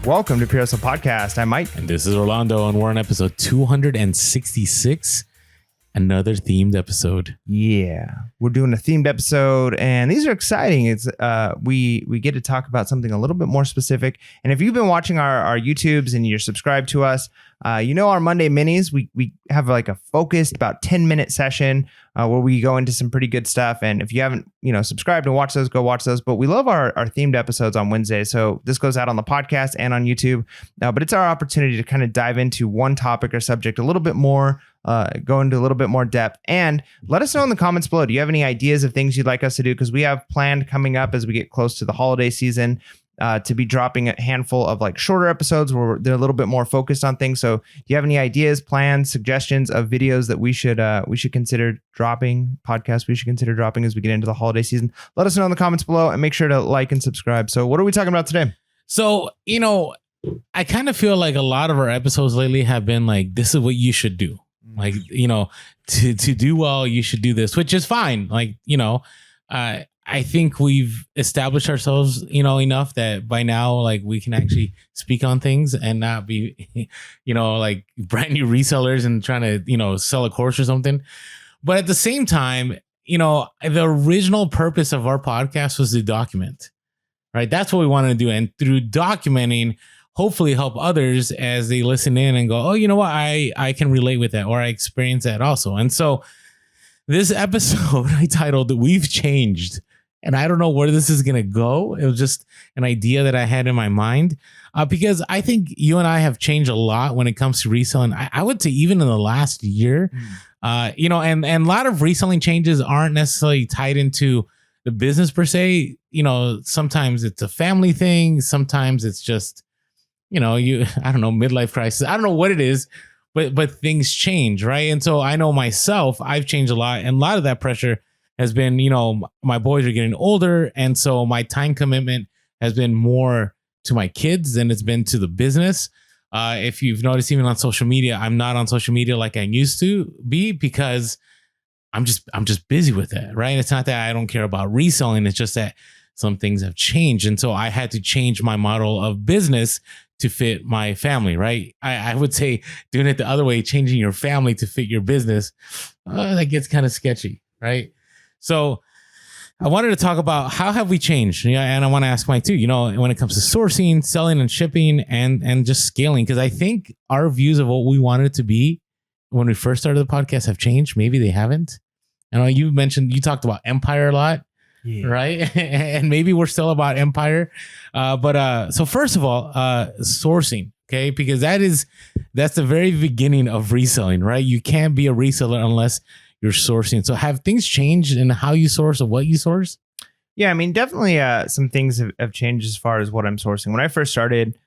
Welcome to Pure Hustle Podcast. I'm Mike. And this is Orlando, and we're on episode 266. Another themed episode. Yeah, we're doing a themed episode, and these are exciting. It's we get to talk about something a little bit more specific. And if you've been watching our YouTubes and you're subscribed to us, you know our Monday minis. We have like a focused about 10-minute session where we go into some pretty good stuff. And if you haven't subscribed and watched those, go watch those. But we love our themed episodes on Wednesday. So this goes out on the podcast and on YouTube. But it's our opportunity to kind of dive into one topic or subject a little bit more. Go into a little bit more depth, and let us know in the comments below. Do you have any ideas of things you'd like us to do? Because we have planned coming up as we get close to the holiday season to be dropping a handful of like shorter episodes where they're a little bit more focused on things. So do you have any ideas, plans, suggestions of videos that we should consider dropping, podcasts we should consider dropping as we get into the holiday season? Let us know in the comments below, and make sure to like and subscribe. So what are we talking about today? So, I kind of feel like a lot of our episodes lately have been like, this is what you should do. Like, to do well, you should do this, which is fine. Like, I think we've established ourselves, enough that by now, like, we can actually speak on things and not be, like brand new resellers and trying to, sell a course or something. But at the same time, the original purpose of our podcast was to document, right? That's what we wanted to do. And through documenting, hopefully help others as they listen in and go, oh, you know what? I can relate with that, or I experience that also. And so this episode I titled We've Changed, and I don't know where this is going to go. It was just an idea that I had in my mind because I think you and I have changed a lot when it comes to reselling. I would say even in the last year, and a lot of reselling changes aren't necessarily tied into the business per se. Sometimes it's a family thing. Sometimes it's just, I don't know, midlife crisis. I don't know what it is, but things change, right? And so I know myself, I've changed a lot. And a lot of that pressure has been, my boys are getting older. And so my time commitment has been more to my kids than it's been to the business. If you've noticed, even on social media, I'm not on social media like I used to be because I'm just busy with it, right? It's not that I don't care about reselling. It's just that some things have changed. And so I had to change my model of business to fit my family, right? I would say doing it the other way, changing your family to fit your business, that gets kind of sketchy, right? So I wanted to talk about how have we changed? And I want to ask Mike too, when it comes to sourcing, selling and shipping and just scaling, because I think our views of what we wanted it to be when we first started the podcast have changed. Maybe they haven't. I know you talked about empire a lot. Yeah. Right. And maybe we're still about empire. So first of all, sourcing. OK, because that's the very beginning of reselling. Right. You can't be a reseller unless you're sourcing. So have things changed in how you source or what you source? Yeah, I mean, definitely some things have changed as far as what I'm sourcing. When I first started,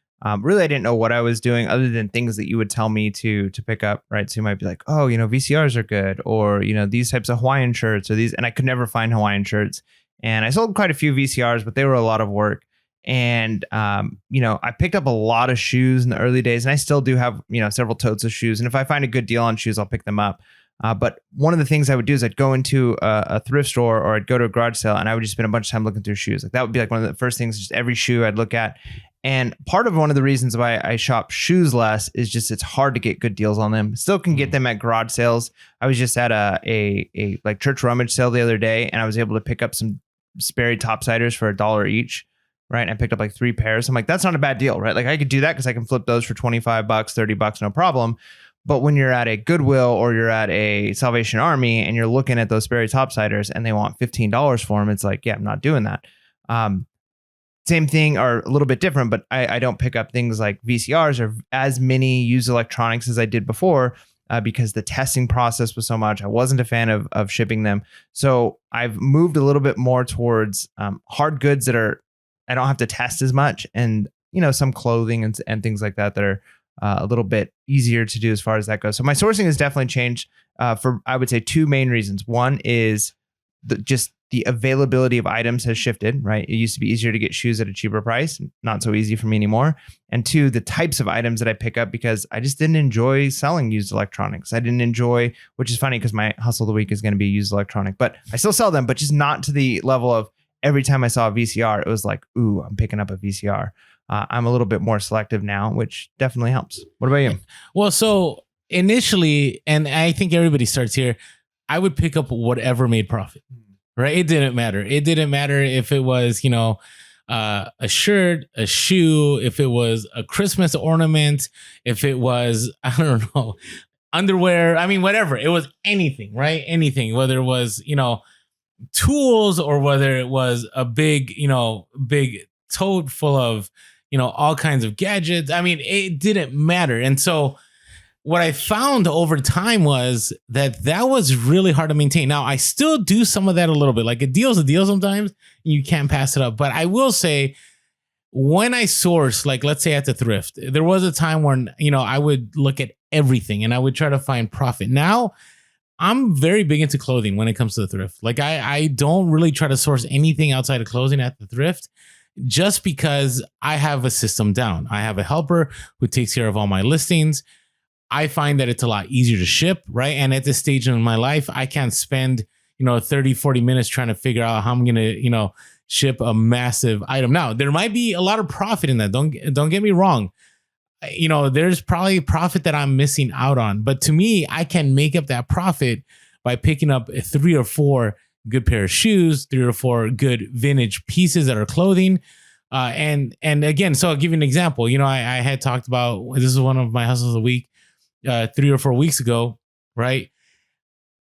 really, I didn't know what I was doing other than things that you would tell me to pick up. Right. So you might be like, oh, VCRs are good, or, these types of Hawaiian shirts or these. And I could never find Hawaiian shirts. And I sold quite a few VCRs, but they were a lot of work. And, I picked up a lot of shoes in the early days, and I still do have, several totes of shoes. And if I find a good deal on shoes, I'll pick them up. But one of the things I would do is I'd go into a thrift store, or I'd go to a garage sale, and I would just spend a bunch of time looking through shoes. Like that would be like one of the first things, just every shoe I'd look at. And part of one of the reasons why I shop shoes less is just it's hard to get good deals on them. Still can get them at garage sales. I was just at a like church rummage sale the other day, and I was able to pick up some Sperry topsiders for $1 each, right? And I picked up like 3 pairs. I'm like, that's not a bad deal, right? Like I could do that because I can flip those for $25, $30, no problem. But when you're at a Goodwill or you're at a Salvation Army and you're looking at those Sperry topsiders and they want $15 for them, it's like, yeah, I'm not doing that. Same thing, or a little bit different, but I don't pick up things like VCRs or as many used electronics as I did before. Because the testing process was so much. I wasn't a fan of shipping them. So I've moved a little bit more towards hard goods that I don't have to test as much. And, some clothing and things like that are a little bit easier to do as far as that goes. So my sourcing has definitely changed for, I would say, 2 main reasons. One is just the availability of items has shifted, right? It used to be easier to get shoes at a cheaper price, not so easy for me anymore. And 2, the types of items that I pick up, because I just didn't enjoy selling used electronics. I didn't enjoy, which is funny because my hustle of the week is going to be used electronic, but I still sell them, but just not to the level of every time I saw a VCR, it was like, ooh, I'm picking up a VCR. I'm a little bit more selective now, which definitely helps. What about you? Well, so initially, and I think everybody starts here, I would pick up whatever made profit, right? It didn't matter. It didn't matter if it was, a shirt, a shoe, if it was a Christmas ornament, if it was, I don't know, underwear. I mean, whatever. It was anything, right? Anything, whether it was, tools or whether it was a big tote full of, all kinds of gadgets. I mean, it didn't matter. And so what I found over time was that was really hard to maintain. Now, I still do some of that a little bit. Like a deal's a deal sometimes. You can't pass it up. But I will say, when I source, like let's say at the thrift, there was a time when, I would look at everything and I would try to find profit. Now, I'm very big into clothing when it comes to the thrift. Like I don't really try to source anything outside of clothing at the thrift, just because I have a system down. I have a helper who takes care of all my listings. I find that it's a lot easier to ship, right? And at this stage in my life, I can't spend, 30, 40 minutes trying to figure out how I'm going to, ship a massive item. Now, there might be a lot of profit in that. Don't get me wrong. There's probably profit that I'm missing out on. But to me, I can make up that profit by picking up 3 or 4 good pair of shoes, 3 or 4 good vintage pieces that are clothing. And again, so I'll give you an example. I had talked about, this is one of my hustles of the week, 3 or 4 weeks ago, right?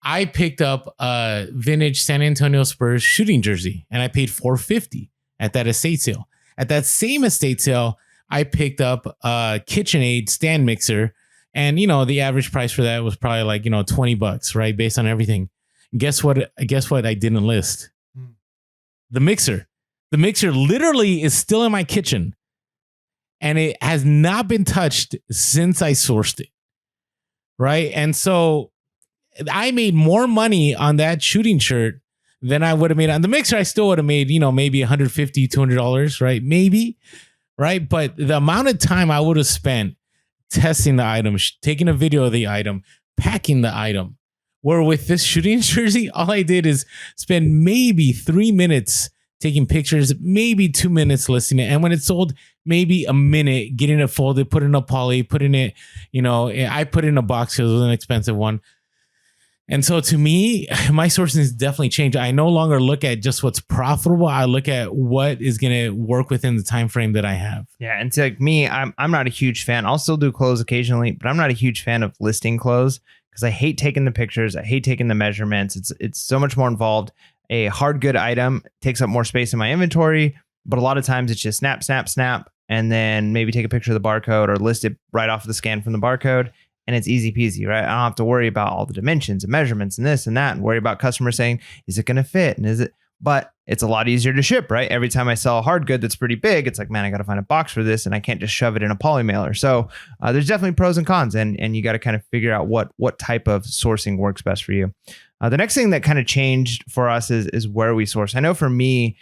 I picked up a vintage San Antonio Spurs shooting jersey and I paid $450 at that estate sale. At that same estate sale, I picked up a KitchenAid stand mixer, and the average price for that was probably like $20, right, based on everything. Guess what I didn't list? The mixer. The mixer literally is still in my kitchen, and it has not been touched since I sourced it, right? And so I made more money on that shooting shirt than I would have made on the mixer. I still would have made maybe $150, $200, right? Maybe. Right. But the amount of time I would have spent testing the item, taking a video of the item, packing the item, where with this shooting jersey, all I did is spend maybe 3 minutes taking pictures, maybe 2 minutes listing it. And when it's sold, maybe a minute getting it folded, put in a poly, putting it, I put it in a box because it was an expensive one. And so to me, my sourcing has definitely changed. I no longer look at just what's profitable. I look at what is going to work within the time frame that I have. Yeah, and to like me, I'm not a huge fan. I'll still do clothes occasionally, but I'm not a huge fan of listing clothes because I hate taking the pictures. I hate taking the measurements. It's so much more involved. A hard good item takes up more space in my inventory, but a lot of times it's just snap, snap, snap, and then maybe take a picture of the barcode or list it right off the scan from the barcode. And it's easy peasy, right? I don't have to worry about all the dimensions and measurements and this and that, and worry about customers saying, is it going to fit? And is it, but it's a lot easier to ship, right? Every time I sell a hard good that's pretty big, it's like, man, I got to find a box for this and I can't just shove it in a poly mailer. So there's definitely pros and cons, and you got to kind of figure out what type of sourcing works best for you. The next thing that kind of changed for us is where we source. I know for me,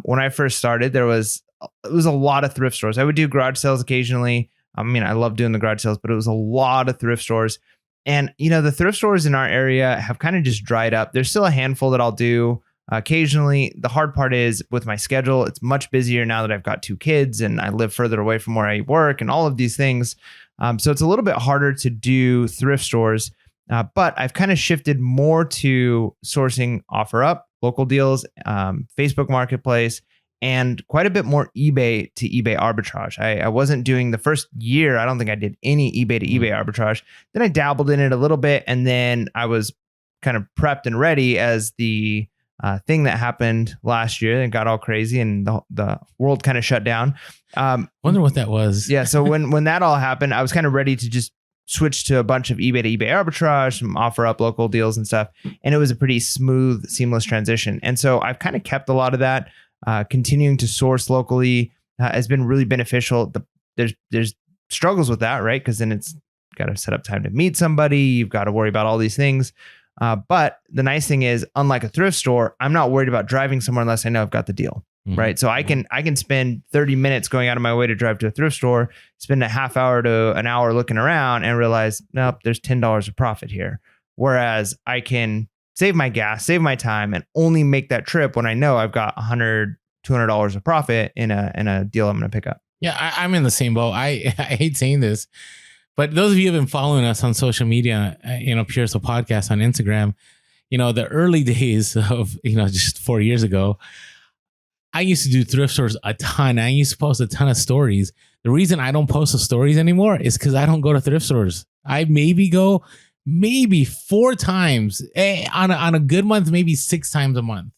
when I first started, it was a lot of thrift stores. I would do garage sales occasionally. I mean, I love doing the garage sales, but it was a lot of thrift stores. And, the thrift stores in our area have kind of just dried up. There's still a handful that I'll do occasionally. The hard part is with my schedule, it's much busier now that I've got 2 kids and I live further away from where I work and all of these things. So it's a little bit harder to do thrift stores, but I've kind of shifted more to sourcing OfferUp, local deals, Facebook Marketplace, and quite a bit more eBay to eBay arbitrage. I wasn't doing the first year. I don't think I did any eBay to eBay arbitrage. Then I dabbled in it a little bit, and then I was kind of prepped and ready as the thing that happened last year and got all crazy and the world kind of shut down. Wonder what that was. Yeah. So when that all happened, I was kind of ready to just switch to a bunch of eBay to eBay arbitrage, some OfferUp local deals and stuff. And it was a pretty smooth, seamless transition. And so I've kind of kept a lot of that. Continuing to source locally has been really beneficial. There's struggles with that, right? Because then it's got to set up time to meet somebody. You've got to worry about all these things. But the nice thing is, unlike a thrift store, I'm not worried about driving somewhere unless I know I've got the deal, right? So I can spend 30 minutes going out of my way to drive to a thrift store, spend a half hour to an hour looking around and realize, nope, there's $10 of profit here. Whereas I can save my gas, save my time, and only make that trip when I know I've got $100-$200 of profit in a deal I'm going to pick up. Yeah, I'm in the same boat. I hate saying this, but those of you who have been following us on social media, Pure Hustle Podcast on Instagram, the early days of, just 4 years ago, I used to do thrift stores a ton. I used to post a ton of stories. The reason I don't post the stories anymore is because I don't go to thrift stores. I go 4 times on a good month, maybe 6 times a month.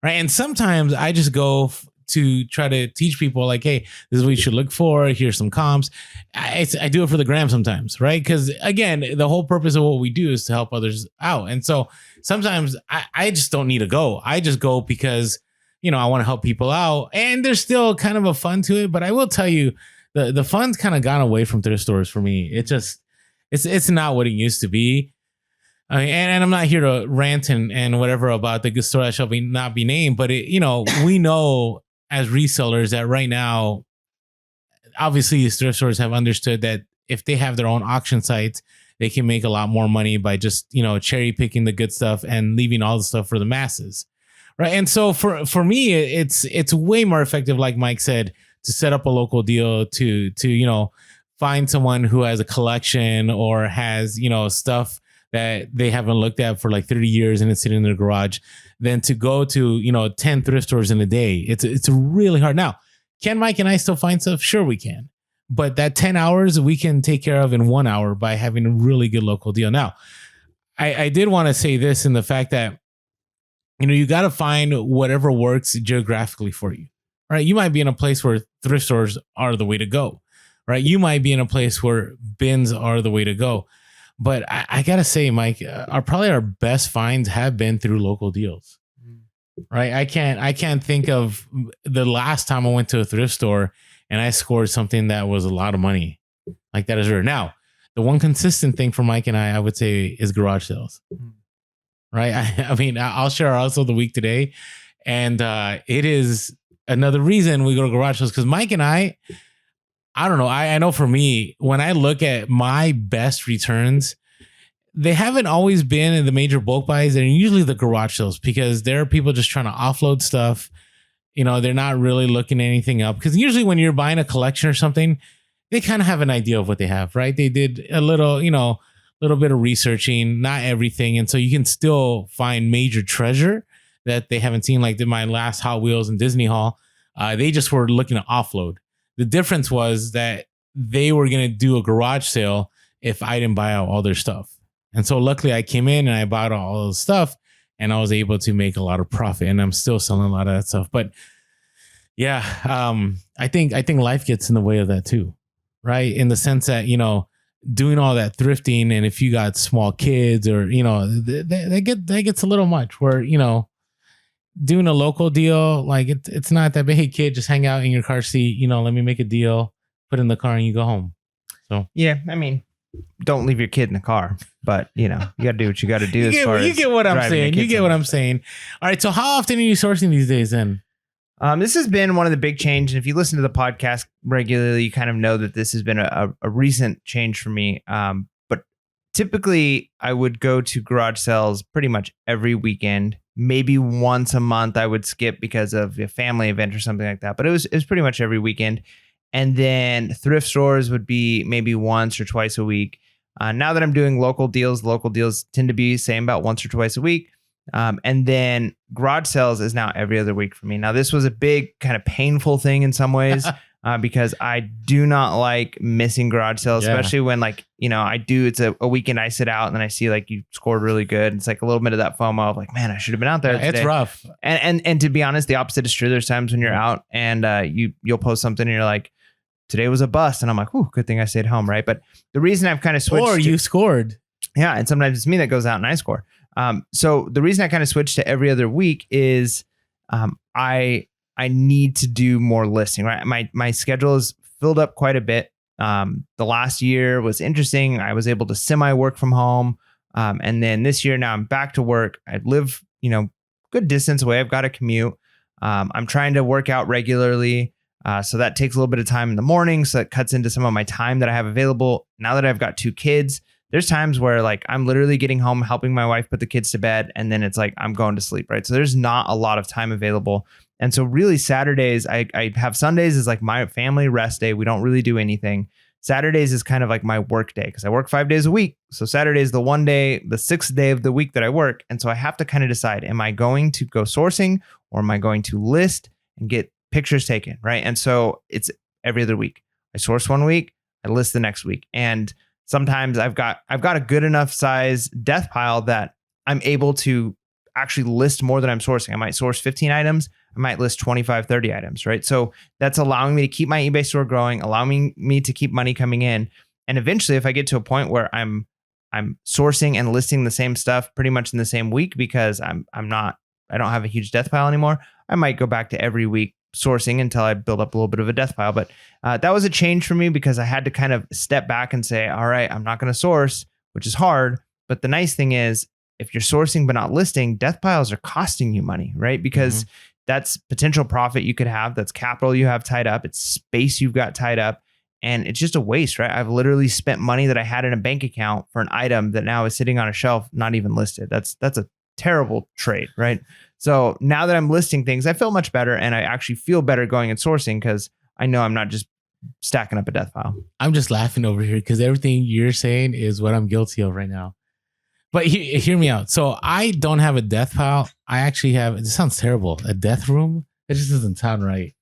Right. And sometimes I just go to try to teach people like, hey, this is what you should look for. Here's some comps. I do it for the gram sometimes. Right. Because again, the whole purpose of what we do is to help others out. And so sometimes I just don't need to go. I just go because, I want to help people out. And there's still kind of a fun to it. But I will tell you, the fun's kind of gone away from thrift stores for me. It's not what it used to be. And I'm not here to rant and whatever about the store that shall not be named, but we know as resellers that right now, obviously these thrift stores have understood that if they have their own auction sites, they can make a lot more money by just, cherry picking the good stuff and leaving all the stuff for the masses. Right. And so for me, it's way more effective, like Mike said, to set up a local deal, to find someone who has a collection or has, stuff that they haven't looked at for like 30 years and it's sitting in their garage, than to go to, 10 thrift stores in a day. It's really hard. Now, can Mike and I still find stuff? Sure, we can. But that 10 hours we can take care of in 1 hour by having a really good local deal. Now, I did want to say this in the fact that, you got to find whatever works geographically for you. Right. You might be in a place where thrift stores are the way to go. Right. You might be in a place where bins are the way to go. But I got to say, Mike, probably our best finds have been through local deals. Right. I can't think of the last time I went to a thrift store and I scored something that was a lot of money. Like that is rare. Now, the one consistent thing for Mike and I would say is garage sales. Right. I mean, I'll share our hustle of the week today. And it is another reason we go to garage sales because Mike and I don't know. I know for me, when I look at my best returns, they haven't always been in the major bulk buys. They're usually the garage sales because there are people just trying to offload stuff. They're not really looking anything up because usually when you're buying a collection or something, they kind of have an idea of what they have, right? They did a little bit of researching, not everything. And so you can still find major treasure that they haven't seen. Like my last Hot Wheels and Disney haul, they just were looking to offload. The difference was that they were going to do a garage sale if I didn't buy out all their stuff. And so luckily I came in and I bought all the stuff and I was able to make a lot of profit and I'm still selling a lot of that stuff. But yeah, I think life gets in the way of that too, right? In the sense that, doing all that thrifting, and if you got small kids or, that gets a little much where, doing a local deal, like it's not that big. Hey kid, just hang out in your car seat, let me make a deal, put in the car and you go home. So yeah, I mean, don't leave your kid in the car, but you got to do what you got to do. You get what I'm saying. You get what I'm saying. All right. So how often are you sourcing these days then? This has been one of the big changes. If you listen to the podcast regularly, you kind of know that this has been a recent change for me. But typically I would go to garage sales pretty much every weekend. Maybe once a month I would skip because of a family event or something like that. But it was pretty much every weekend. And then thrift stores would be maybe once or twice a week. Now that I'm doing local deals tend to be same about once or twice a week. And then garage sales is now every other week for me. Now, this was a big kind of painful thing in some ways because I do not like missing garage sales, especially when it's a weekend I sit out and then I see like you scored really good. It's like a little bit of that FOMO of like, man, I should have been out there today. It's rough. And to be honest, the opposite is true. There's times when you're out and you'll post something and you're like, today was a bust. And I'm like, ooh, good thing I stayed home. Right. But the reason I've kind of switched. Or you scored. Yeah. And sometimes it's me that goes out and I score. So the reason I kind of switched to every other week is I need to do more listing, right? My schedule is filled up quite a bit. The last year was interesting. I was able to semi work from home. And then this year now I'm back to work. I live, good distance away. I've got a commute. I'm trying to work out regularly. So that takes a little bit of time in the morning. So it cuts into some of my time that I have available. Now that I've got 2 kids, there's times where like I'm literally getting home, helping my wife put the kids to bed, and then it's like I'm going to sleep, right? So there's not a lot of time available. And so really Saturdays, I have Sundays as like my family rest day. We don't really do anything. Saturdays is kind of like my work day because I work 5 days a week. So Saturday is the one day, the sixth day of the week that I work. And so I have to kind of decide, am I going to go sourcing or am I going to list and get pictures taken, right? And so it's every other week. I source one week, I list the next week. And sometimes I've got a good enough size death pile that I'm able to actually list more than I'm sourcing. I might source 15 items. I might list 25, 30 items, right? So that's allowing me to keep my eBay store growing, allowing me to keep money coming in. And eventually, if I get to a point where I'm sourcing and listing the same stuff pretty much in the same week because I don't have a huge death pile anymore, I might go back to every week sourcing until I build up a little bit of a death pile. But that was a change for me because I had to kind of step back and say, all right, I'm not going to source, which is hard. But the nice thing is, if you're sourcing but not listing, death piles are costing you money, right? Because that's potential profit you could have. That's capital you have tied up. It's space you've got tied up. And it's just a waste, right? I've literally spent money that I had in a bank account for an item that now is sitting on a shelf, not even listed. That's a terrible trade, right? So now that I'm listing things, I feel much better. And I actually feel better going and sourcing because I know I'm not just stacking up a death pile. I'm just laughing over here because everything you're saying is what I'm guilty of right now. But hear me out. So I don't have a death pile. I actually have, it sounds terrible, a death room. It just doesn't sound right.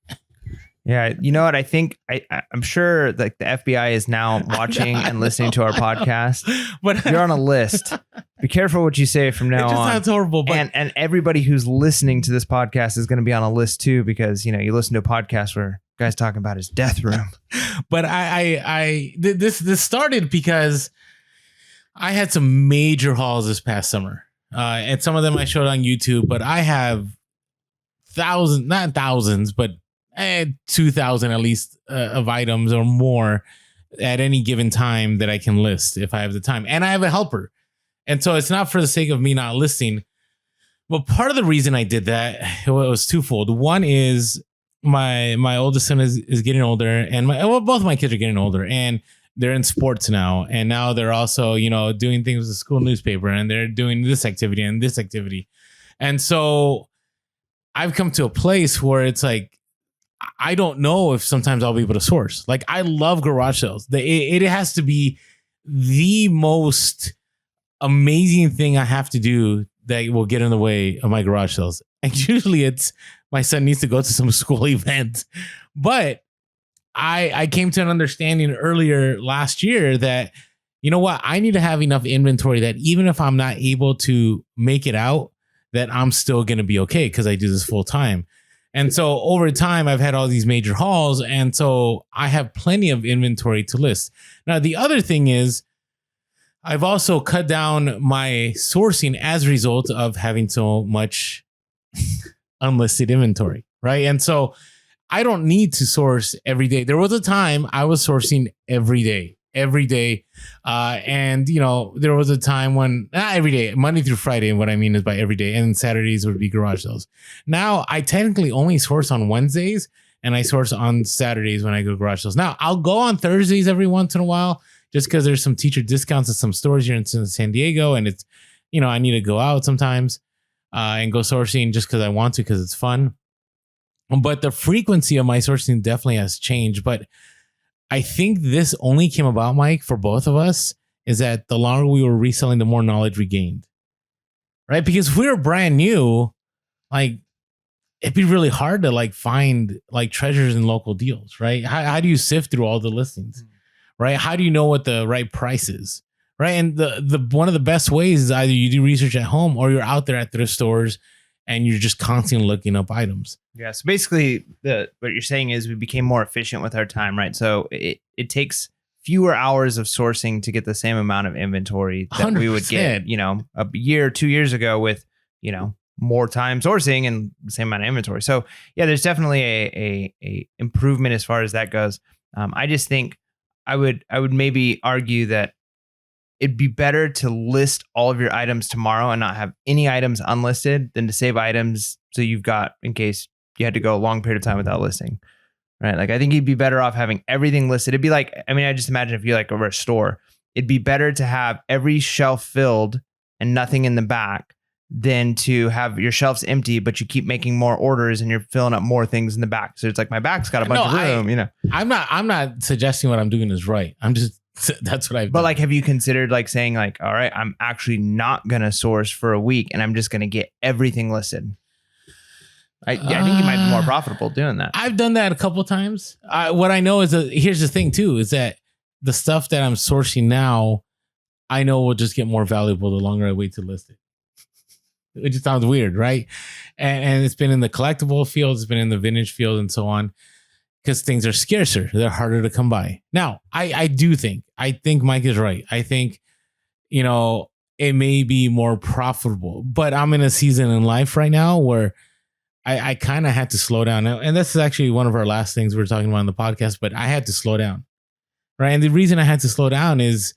Yeah. You know what? I think I'm sure like the FBI is now watching and listening to our podcast. But you're on a list. Be careful what you say from now on. It just sounds horrible. But and everybody who's listening to this podcast is going to be on a list too, because, you know, you listen to a podcast where guys talking about his death room. But this started because I had some major hauls this past summer. And some of them I showed on YouTube, but I have not thousands, but 2,000 at least of items or more at any given time that I can list if I have the time. And I have a helper. And so it's not for the sake of me not listing. But part of the reason I did that, it was twofold. One is my oldest son is getting older, and both my kids are getting older, and they're in sports now. And now they're also, you know, doing things with the school newspaper, and they're doing this activity and this activity. And so I've come to a place where it's like, I don't know if sometimes I'll be able to source. Like, I love garage sales. It has to be the most amazing thing I have to do that will get in the way of my garage sales. And usually it's my son needs to go to some school event. But I came to an understanding earlier last year that, you know what, I need to have enough inventory that even if I'm not able to make it out, that I'm still going to be okay because I do this full time. And so over time, I've had all these major hauls. And so I have plenty of inventory to list. Now, the other thing is I've also cut down my sourcing as a result of having so much unlisted inventory, right? And so I don't need to source every day. There was a time I was sourcing every day. And, you know, there was a time when not every day, Monday through Friday. And what I mean is by every day, and Saturdays would be garage sales. Now I technically only source on Wednesdays, and I source on Saturdays when I go garage sales. Now I'll go on Thursdays every once in a while, just because there's some teacher discounts at some stores here in San Diego. And it's, you know, I need to go out sometimes and go sourcing just because I want to, because it's fun. But the frequency of my sourcing definitely has changed. But I think this only came about, Mike, for both of us, is that the longer we were reselling, the more knowledge we gained, right? Because if we were brand new, like, it'd be really hard to like find like treasures in local deals, right? How do you sift through all the listings, right? How do you know what the right price is, right? And the one of the best ways is either you do research at home or you're out there at thrift stores and you're just constantly looking up items. Yeah. So basically, what you're saying is we became more efficient with our time, right? So it takes fewer hours of sourcing to get the same amount of inventory that 100%. We would get, you know, a year, 2 years ago with, you know, more time sourcing and the same amount of inventory. So yeah, there's definitely a improvement as far as that goes. I just think I would maybe argue that it'd be better to list all of your items tomorrow and not have any items unlisted than to save items so you've got in case you had to go a long period of time without listing, right? Like, I think you'd be better off having everything listed. It'd be like, I mean, I just imagine if you're like over a store it'd be better to have every shelf filled and nothing in the back than to have your shelves empty, but you keep making more orders and you're filling up more things in the back. So it's like my back's got a bunch of room, you know. I'm not suggesting what I'm doing is right. I'm just that's what I've done. But like, have you considered like saying like, all right, I'm actually not gonna source for a week and I'm just gonna get everything listed? I think you might be more profitable doing that. I've done that a couple of times. What I know is that here's the thing too, is that the stuff that I'm sourcing now, I know will just get more valuable the longer I wait to list it. It just sounds weird, right? And it's been in the collectible field, it's been in the vintage field and so on, because things are scarcer. They're harder to come by. Now, I think Mike is right. I think, you know, it may be more profitable, but I'm in a season in life right now where I kind of had to slow down. And this is actually one of our last things we were talking about on the podcast, but I had to slow down, right? And the reason I had to slow down is,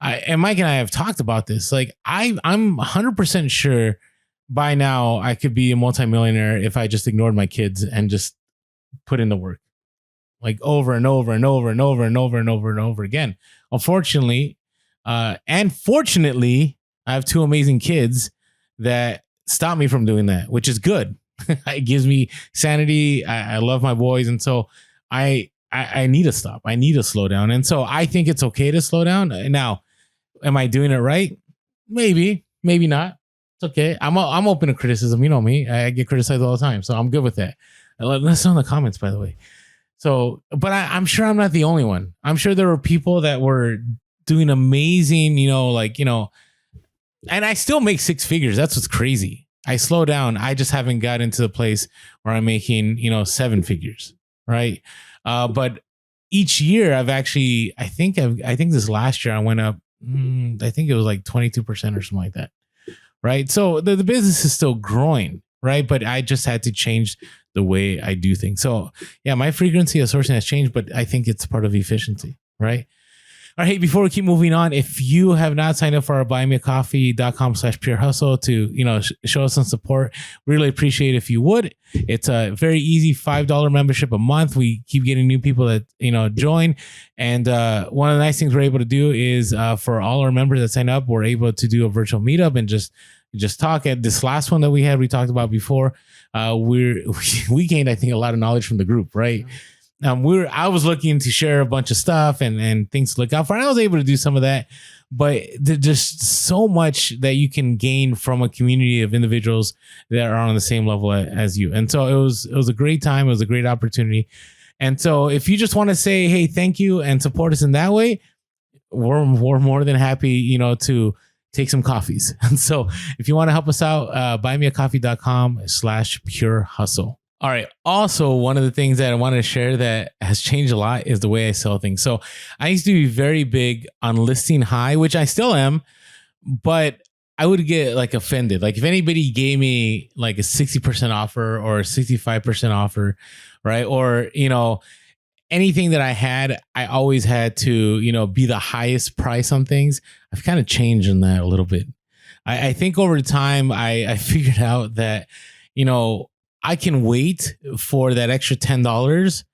and Mike and I have talked about this, like I'm 100% sure by now I could be a multimillionaire if I just ignored my kids and just put in the work, like over and over and over and over and over and over and over again. Unfortunately, and fortunately, I have two amazing kids that stop me from doing that, which is good. It gives me sanity. I love my boys. And so I need to stop. I need to slow down. And so I think it's okay to slow down. Now, am I doing it right? Maybe not. It's okay. I'm open to criticism. You know me. I get criticized all the time. So I'm good with that. Let us know in the comments, by the way. So, but I'm sure I'm not the only one. I'm sure there were people that were doing amazing, and I still make six figures. That's what's crazy. I slow down. I just haven't got into the place where I'm making, seven figures. Right. But each year I've actually, I think this last year I went up, I think it was like 22% or something like that. Right. So the business is still growing. Right. But I just had to change the way I do things. So yeah, my frequency of sourcing has changed, but I think it's part of efficiency. Right. All right. Hey, before we keep moving on, if you have not signed up for our buymeacoffee.com/pure hustle to, show us some support, really appreciate it if you would. It's a very easy $5 membership a month. We keep getting new people that, join. And one of the nice things we're able to do is for all our members that sign up, we're able to do a virtual meetup and just talk. At this last one that we talked about before, we gained, I think, a lot of knowledge from the group, right? I was looking to share a bunch of stuff and things to look out for. And I was able to do some of that, but there's just so much that you can gain from a community of individuals that are on the same level as you. And so it was a great time. It was a great opportunity. And so if you just want to say, hey, thank you and support us in that way, we're more than happy, to take some coffees. And so if you want to help us out, buymeacoffee.com/pure hustle. All right. Also, one of the things that I wanted to share that has changed a lot is the way I sell things. So I used to be very big on listing high, which I still am, but I would get like offended. Like if anybody gave me like a 60% offer or a 65% offer, right? Or, anything that I had, I always had to, be the highest price on things. I've kind of changed in that a little bit. I think over time, I figured out that, I can wait for that extra $10,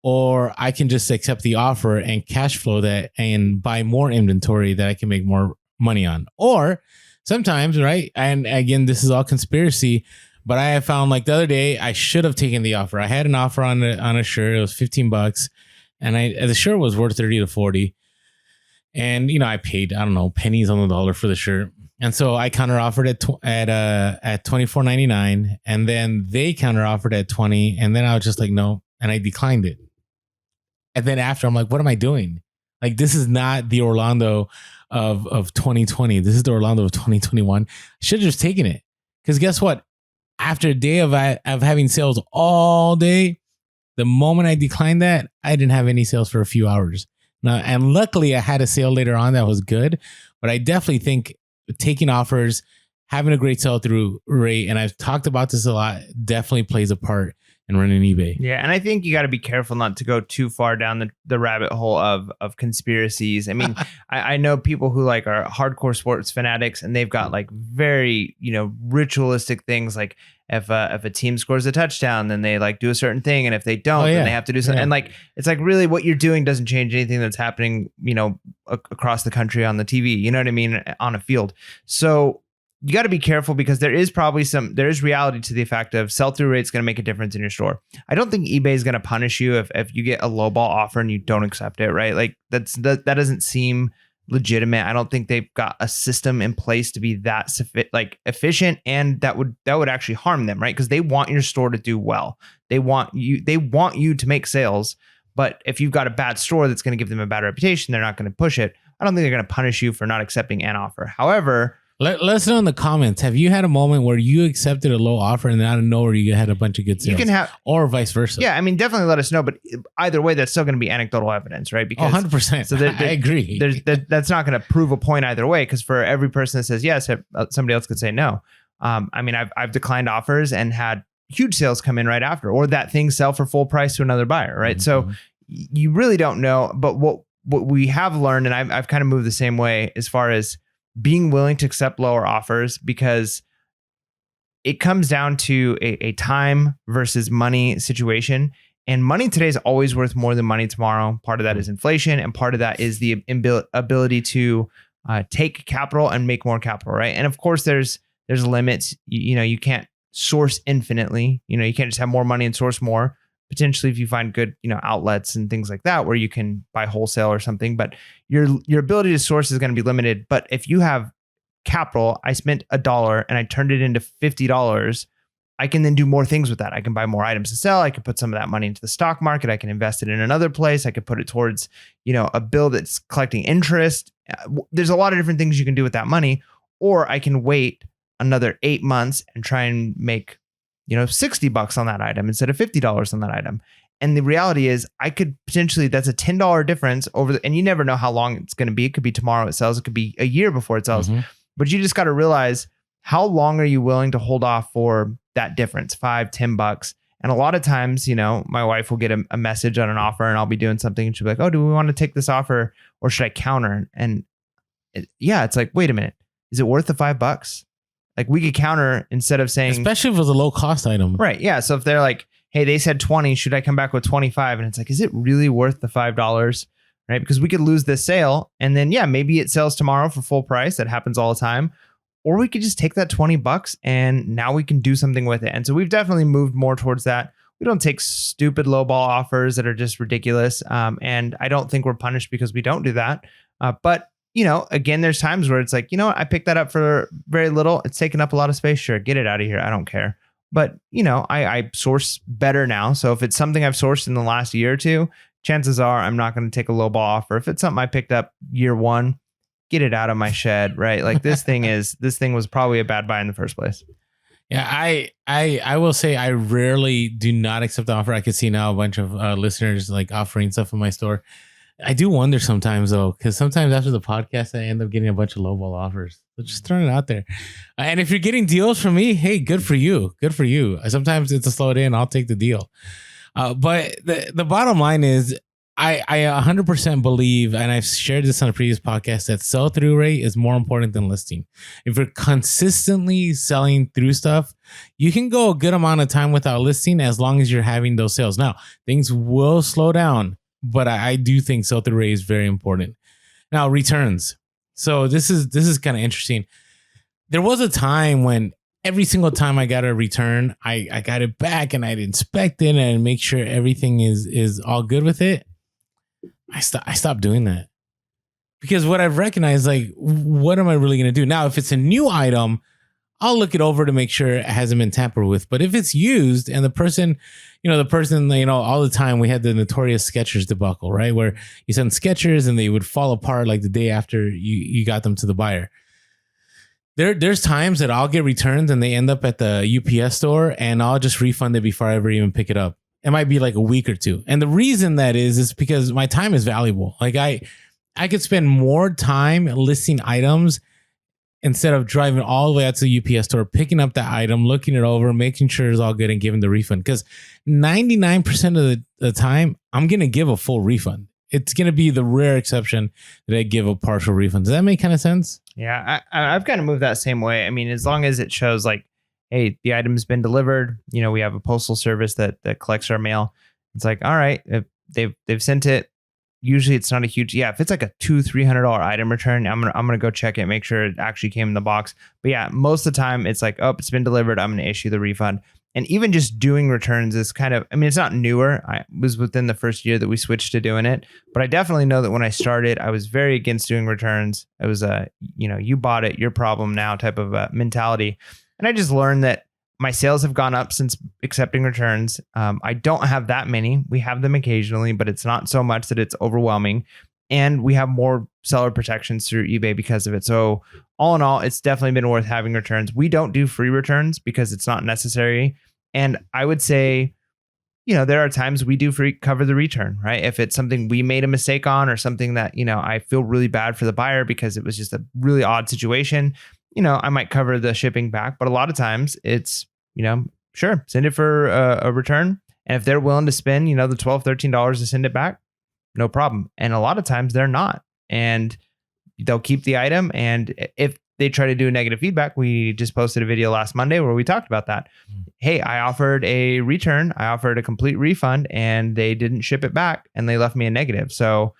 or I can just accept the offer and cash flow that and buy more inventory that I can make more money on. Or sometimes, right? And again, this is all conspiracy, but I have found like the other day, I should have taken the offer. I had an offer on a shirt. It was $15 and the shirt was worth 30 to 40. And, I paid, I don't know, pennies on the dollar for the shirt. And so I counter offered at $24.99, and then they counter offered at $20, and then I was just like, no, and I declined it. And then after, I'm like, what am I doing? Like, this is not the Orlando of 2020. This is the Orlando of 2021. I should have just taken it, because guess what? After a day of having sales all day, the moment I declined that, I didn't have any sales for a few hours. Now, and luckily, I had a sale later on that was good, but I definitely think taking offers, having a great sell-through rate, and I've talked about this a lot, definitely plays a part and running eBay. Yeah, and I think you got to be careful not to go too far down the rabbit hole of conspiracies. I mean, I know people who like are hardcore sports fanatics, and they've got like very ritualistic things like if a team scores a touchdown, then they like do a certain thing, and if they don't, then they have to do something. And like it's like really what you're doing doesn't change anything that's happening across the country on the TV. You know what I mean, on a field. So you got to be careful because there is reality to the fact of sell-through rate is going to make a difference in your store. I don't think eBay is going to punish you if you get a lowball offer and you don't accept it, right? Like that doesn't seem legitimate. I don't think they've got a system in place to be that efficient, and that would actually harm them, right? Because they want your store to do well. They want you to make sales, but if you've got a bad store that's going to give them a bad reputation, they're not going to push it. I don't think they're going to punish you for not accepting an offer. However, let us know in the comments. Have you had a moment where you accepted a low offer and then out of nowhere you had a bunch of good sales? You can have, or vice versa. Yeah, I mean, definitely let us know. But either way, that's still going to be anecdotal evidence, right? Because 100%. So I agree. That's not going to prove a point either way. Because for every person that says yes, somebody else could say no. I mean, I've declined offers and had huge sales come in right after, or that thing sell for full price to another buyer, right? Mm-hmm. So you really don't know. But what we have learned, and I've kind of moved the same way as far as being willing to accept lower offers, because it comes down to a time versus money situation. And money today is always worth more than money tomorrow. Part of that is inflation, and part of that is the ability to take capital and make more capital, right? And of course, there's limits. You can't source infinitely. You can't just have more money and source more. Potentially, if you find good, outlets and things like that where you can buy wholesale or something, but your ability to source is going to be limited. But if you have capital, I spent $1 and I turned it into $50, I can then do more things with that. I can buy more items to sell. I can put some of that money into the stock market. I can invest it in another place. I could put it towards, a bill that's collecting interest. There's a lot of different things you can do with that money, or I can wait another 8 months and try and make $60 on that item instead of $50 on that item. And the reality is I could potentially, that's a $10 difference and you never know how long it's going to be. It could be tomorrow it sells. It could be a year before it sells, but you just got to realize how long are you willing to hold off for that difference, $5-10. And a lot of times, my wife will get a message on an offer and I'll be doing something and she'll be like, oh, do we want to take this offer or should I counter? And it's like, wait a minute. Is it worth the $5? Like we could counter instead of saying, especially if it was a low cost item. Right. Yeah. So if they're like, hey, they said 20, should I come back with 25? And it's like, is it really worth the $5? Right. Because we could lose this sale. And then, maybe it sells tomorrow for full price. That happens all the time. Or we could just take that $20 and now we can do something with it. And so we've definitely moved more towards that. We don't take stupid lowball offers that are just ridiculous. And I don't think we're punished because we don't do that. But again, there's times where it's like, I picked that up for very little. It's taking up a lot of space. Sure, get it out of here. I don't care. But, I source better now. So if it's something I've sourced in the last year or two, chances are I'm not going to take a lowball offer. If it's something I picked up year one, get it out of my shed, right? Like this thing was probably a bad buy in the first place. Yeah, I will say I rarely do not accept the offer. I can see now a bunch of listeners like offering stuff in my store. I do wonder sometimes though, because sometimes after the podcast, I end up getting a bunch of lowball offers. So just throwing it out there. And if you're getting deals from me, hey, good for you. Good for you. Sometimes it's a slow day and I'll take the deal. But the bottom line is I 100% believe, and I've shared this on a previous podcast, that sell-through rate is more important than listing. If you're consistently selling through stuff, you can go a good amount of time without listing as long as you're having those sales. Now, things will slow down, but I do think sell-through rate is very important. Now, returns. So this is kind of interesting. There was a time when every single time I got a return, I got it back and I'd inspect it and make sure everything is all good with it. I stopped doing that because what I've recognized, like, what am I really going to do? Now, if it's a new item, I'll look it over to make sure it hasn't been tampered with. But if it's used and the person, all the time we had the notorious Skechers debacle, right? Where you send Skechers and they would fall apart like the day after you got them to the buyer. There's times that I'll get returns and they end up at the UPS store and I'll just refund it before I ever even pick it up. It might be like a week or two. And the reason that is because my time is valuable. Like I could spend more time listing items instead of driving all the way out to the UPS store, picking up that item, looking it over, making sure it's all good, and giving the refund. Because 99% of the time, I'm going to give a full refund. It's going to be the rare exception that I give a partial refund. Does that make kind of sense? Yeah, I've kind of moved that same way. I mean, as long as it shows like, hey, the item's been delivered. You know, we have a postal service that collects our mail. It's like, all right, if they've sent it. Usually it's not a huge, if it's like a $200-$300 item return, I'm gonna go check it, make sure it actually came in the box. But yeah, most of the time it's like, oh, it's been delivered, I'm gonna issue the refund. And even just doing returns is kind of, I mean, it's not newer. I was within the first year that we switched to doing it, but I definitely know that when I started, I was very against doing returns. It was you bought it, your problem now type of mentality. And I just learned that my sales have gone up since accepting returns. I don't have that many. We have them occasionally, but it's not so much that it's overwhelming. And we have more seller protections through eBay because of it. So all in all, it's definitely been worth having returns. We don't do free returns because it's not necessary. And I would say, there are times we do cover the return, right? If it's something we made a mistake on or something that, I feel really bad for the buyer because it was just a really odd situation, I might cover the shipping back. But a lot of times it's, sure, send it for a return. And if they're willing to spend, the $12, $13 to send it back, no problem. And a lot of times they're not. And they'll keep the item. And if they try to do negative feedback, we just posted a video last Monday where we talked about that. Hey, I offered a return. I offered a complete refund and they didn't ship it back and they left me a negative. So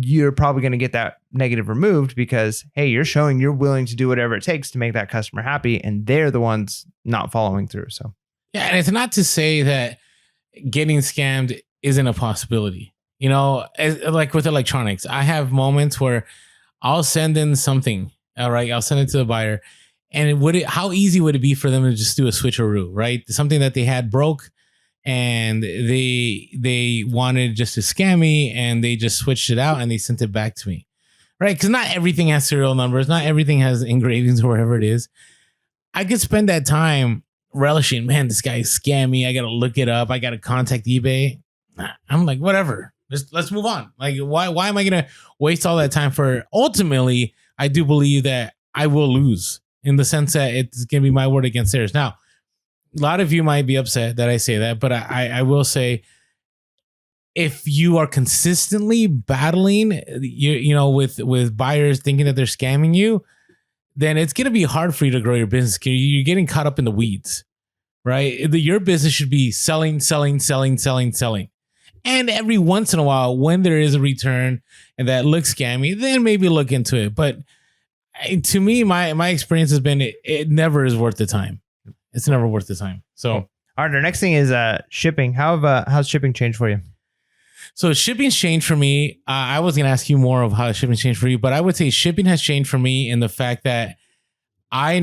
you're probably going to get that negative removed because, hey, you're showing you're willing to do whatever it takes to make that customer happy. And they're the ones not following through. So, yeah. And it's not to say that getting scammed isn't a possibility. Like with electronics, I have moments where I'll send in something. All right. I'll send it to the buyer. And how easy would it be for them to just do a switcheroo, right? Something that they had broke and they wanted just to scam me and they just switched it out and they sent it back to me, right? Because not everything has serial numbers. Not everything has engravings or whatever it is. I could spend that time relishing, man, this guy scammed me. I got to look it up. I got to contact eBay. I'm like, whatever. Let's move on. Like, why am I going to waste all that time for? Ultimately, I do believe that I will lose in the sense that it's going to be my word against theirs. Now, a lot of you might be upset that I say that, but I will say, if you are consistently battling, with buyers thinking that they're scamming you, then it's going to be hard for you to grow your business. You're getting caught up in the weeds, right? Your business should be selling. And every once in a while, when there is a return and that looks scammy, then maybe look into it. But to me, my experience has been it never is worth the time. It's never worth the time. So, all right. Our next thing is shipping. How's shipping changed for you? So shipping's changed for me. I was going to ask you more of how shipping's changed for you, but I would say shipping has changed for me in the fact that I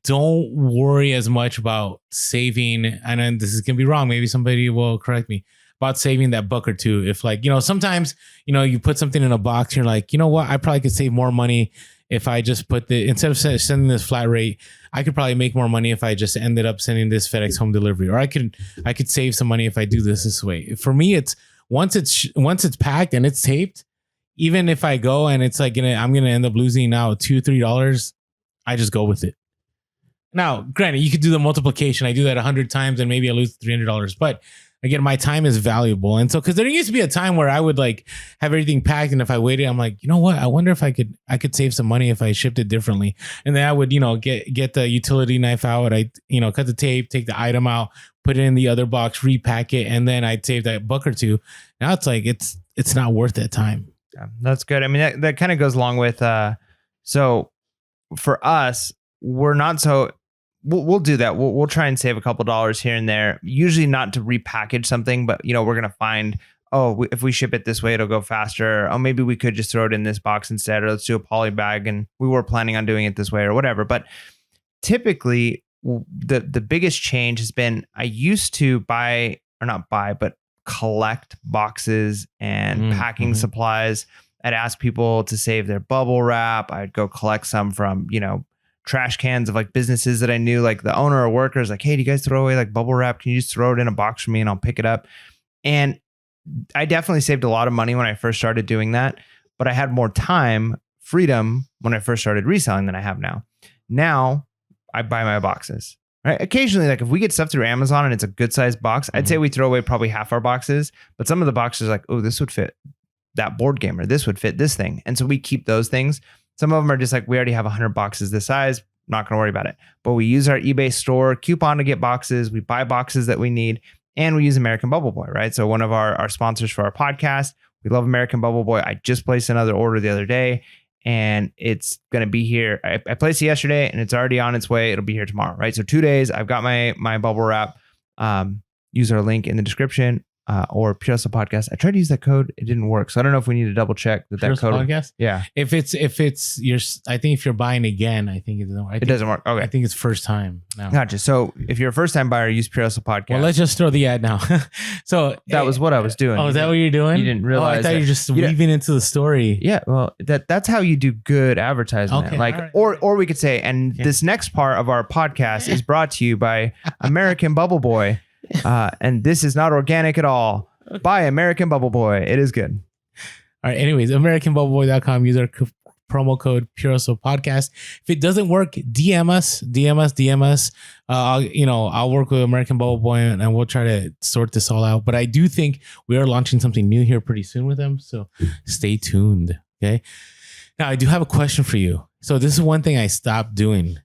don't worry as much about saving. And then this is going to be wrong. Maybe somebody will correct me about saving that buck or two. If sometimes, you put something in a box and you're like, you know what? I probably could save more money if I just instead of sending this flat rate, I could probably make more money if I just ended up sending this FedEx home delivery, or I could save some money if I do this way. For me, it's once it's packed and it's taped, even if I go and it's like I'm gonna end up losing now $2-3, I just go with it. Now, granted, you could do the multiplication. I do that 100 times and maybe I lose $300, but again, my time is valuable. And so, because there used to be a time where I would have everything packed, and if I waited, I'm like, you know what? I wonder if I could save some money if I shipped it differently. And then I would, get the utility knife out. I, cut the tape, take the item out, put it in the other box, repack it, and then I'd save that buck or two. Now it's like it's not worth that time. Yeah, that's good. I mean, that kind of goes along with. So for us, we're not so. We'll do that. We'll try and save a couple dollars here and there. Usually not to repackage something, but we're gonna find, if we ship it this way, it'll go faster. Oh, maybe we could just throw it in this box instead, or let's do a poly bag, and we were planning on doing it this way or whatever. But typically, the biggest change has been I used to collect boxes and packing supplies. I'd ask people to save their bubble wrap. I'd go collect some from trash cans of businesses that I knew, like the owner or workers, like, hey, do you guys throw away bubble wrap? Can you just throw it in a box for me and I'll pick it up? And I definitely saved a lot of money when I first started doing that, but I had more time freedom when I first started reselling than I have now. Now I buy my boxes. Right? Occasionally, like if we get stuff through Amazon and it's a good sized box, I'd say we throw away probably half our boxes. But some of the boxes are like, oh, this would fit that board game, or this would fit this thing. And so we keep those things. Some of them are just like, we already have 100 boxes this size. Not going to worry about it. But we use our eBay store coupon to get boxes. We buy boxes that we need. And we use American Bubble Boy, right? So one of our sponsors for our podcast, we love American Bubble Boy. I just placed another order the other day, and it's going to be here. I placed it yesterday, and it's already on its way. It'll be here tomorrow, right? So 2 days, I've got my bubble wrap. Use our link in the description. Or Pure Hustle Podcast. I tried to use that code. It didn't work. So I don't know if we need to double check that Pure code. Podcast? Yeah. If it's your, I think if you're buying again, I think it doesn't work. It doesn't work. Okay. I think it's first time now. Gotcha. So if you're a first time buyer, use Pure Hustle Podcast. Well, let's just throw the ad now. So that was what I was doing. Oh, is that what you're doing? You didn't realize. I thought you were just weaving into the story. Yeah. Well, that's how you do good advertisement. Okay, like, right. or we could say, and this next part of our podcast is brought to you by American Bubble Boy. And this is not organic at all. Buy American Bubble Boy. It is good. All right. Anyways, AmericanBubbleBoy.com. Use our promo code Pure Hustle Podcast. If it doesn't work, DM us. I'll work with American Bubble Boy and we'll try to sort this all out. But I do think we are launching something new here pretty soon with them. So stay tuned. Okay. Now I do have a question for you. So this is one thing I stopped doing.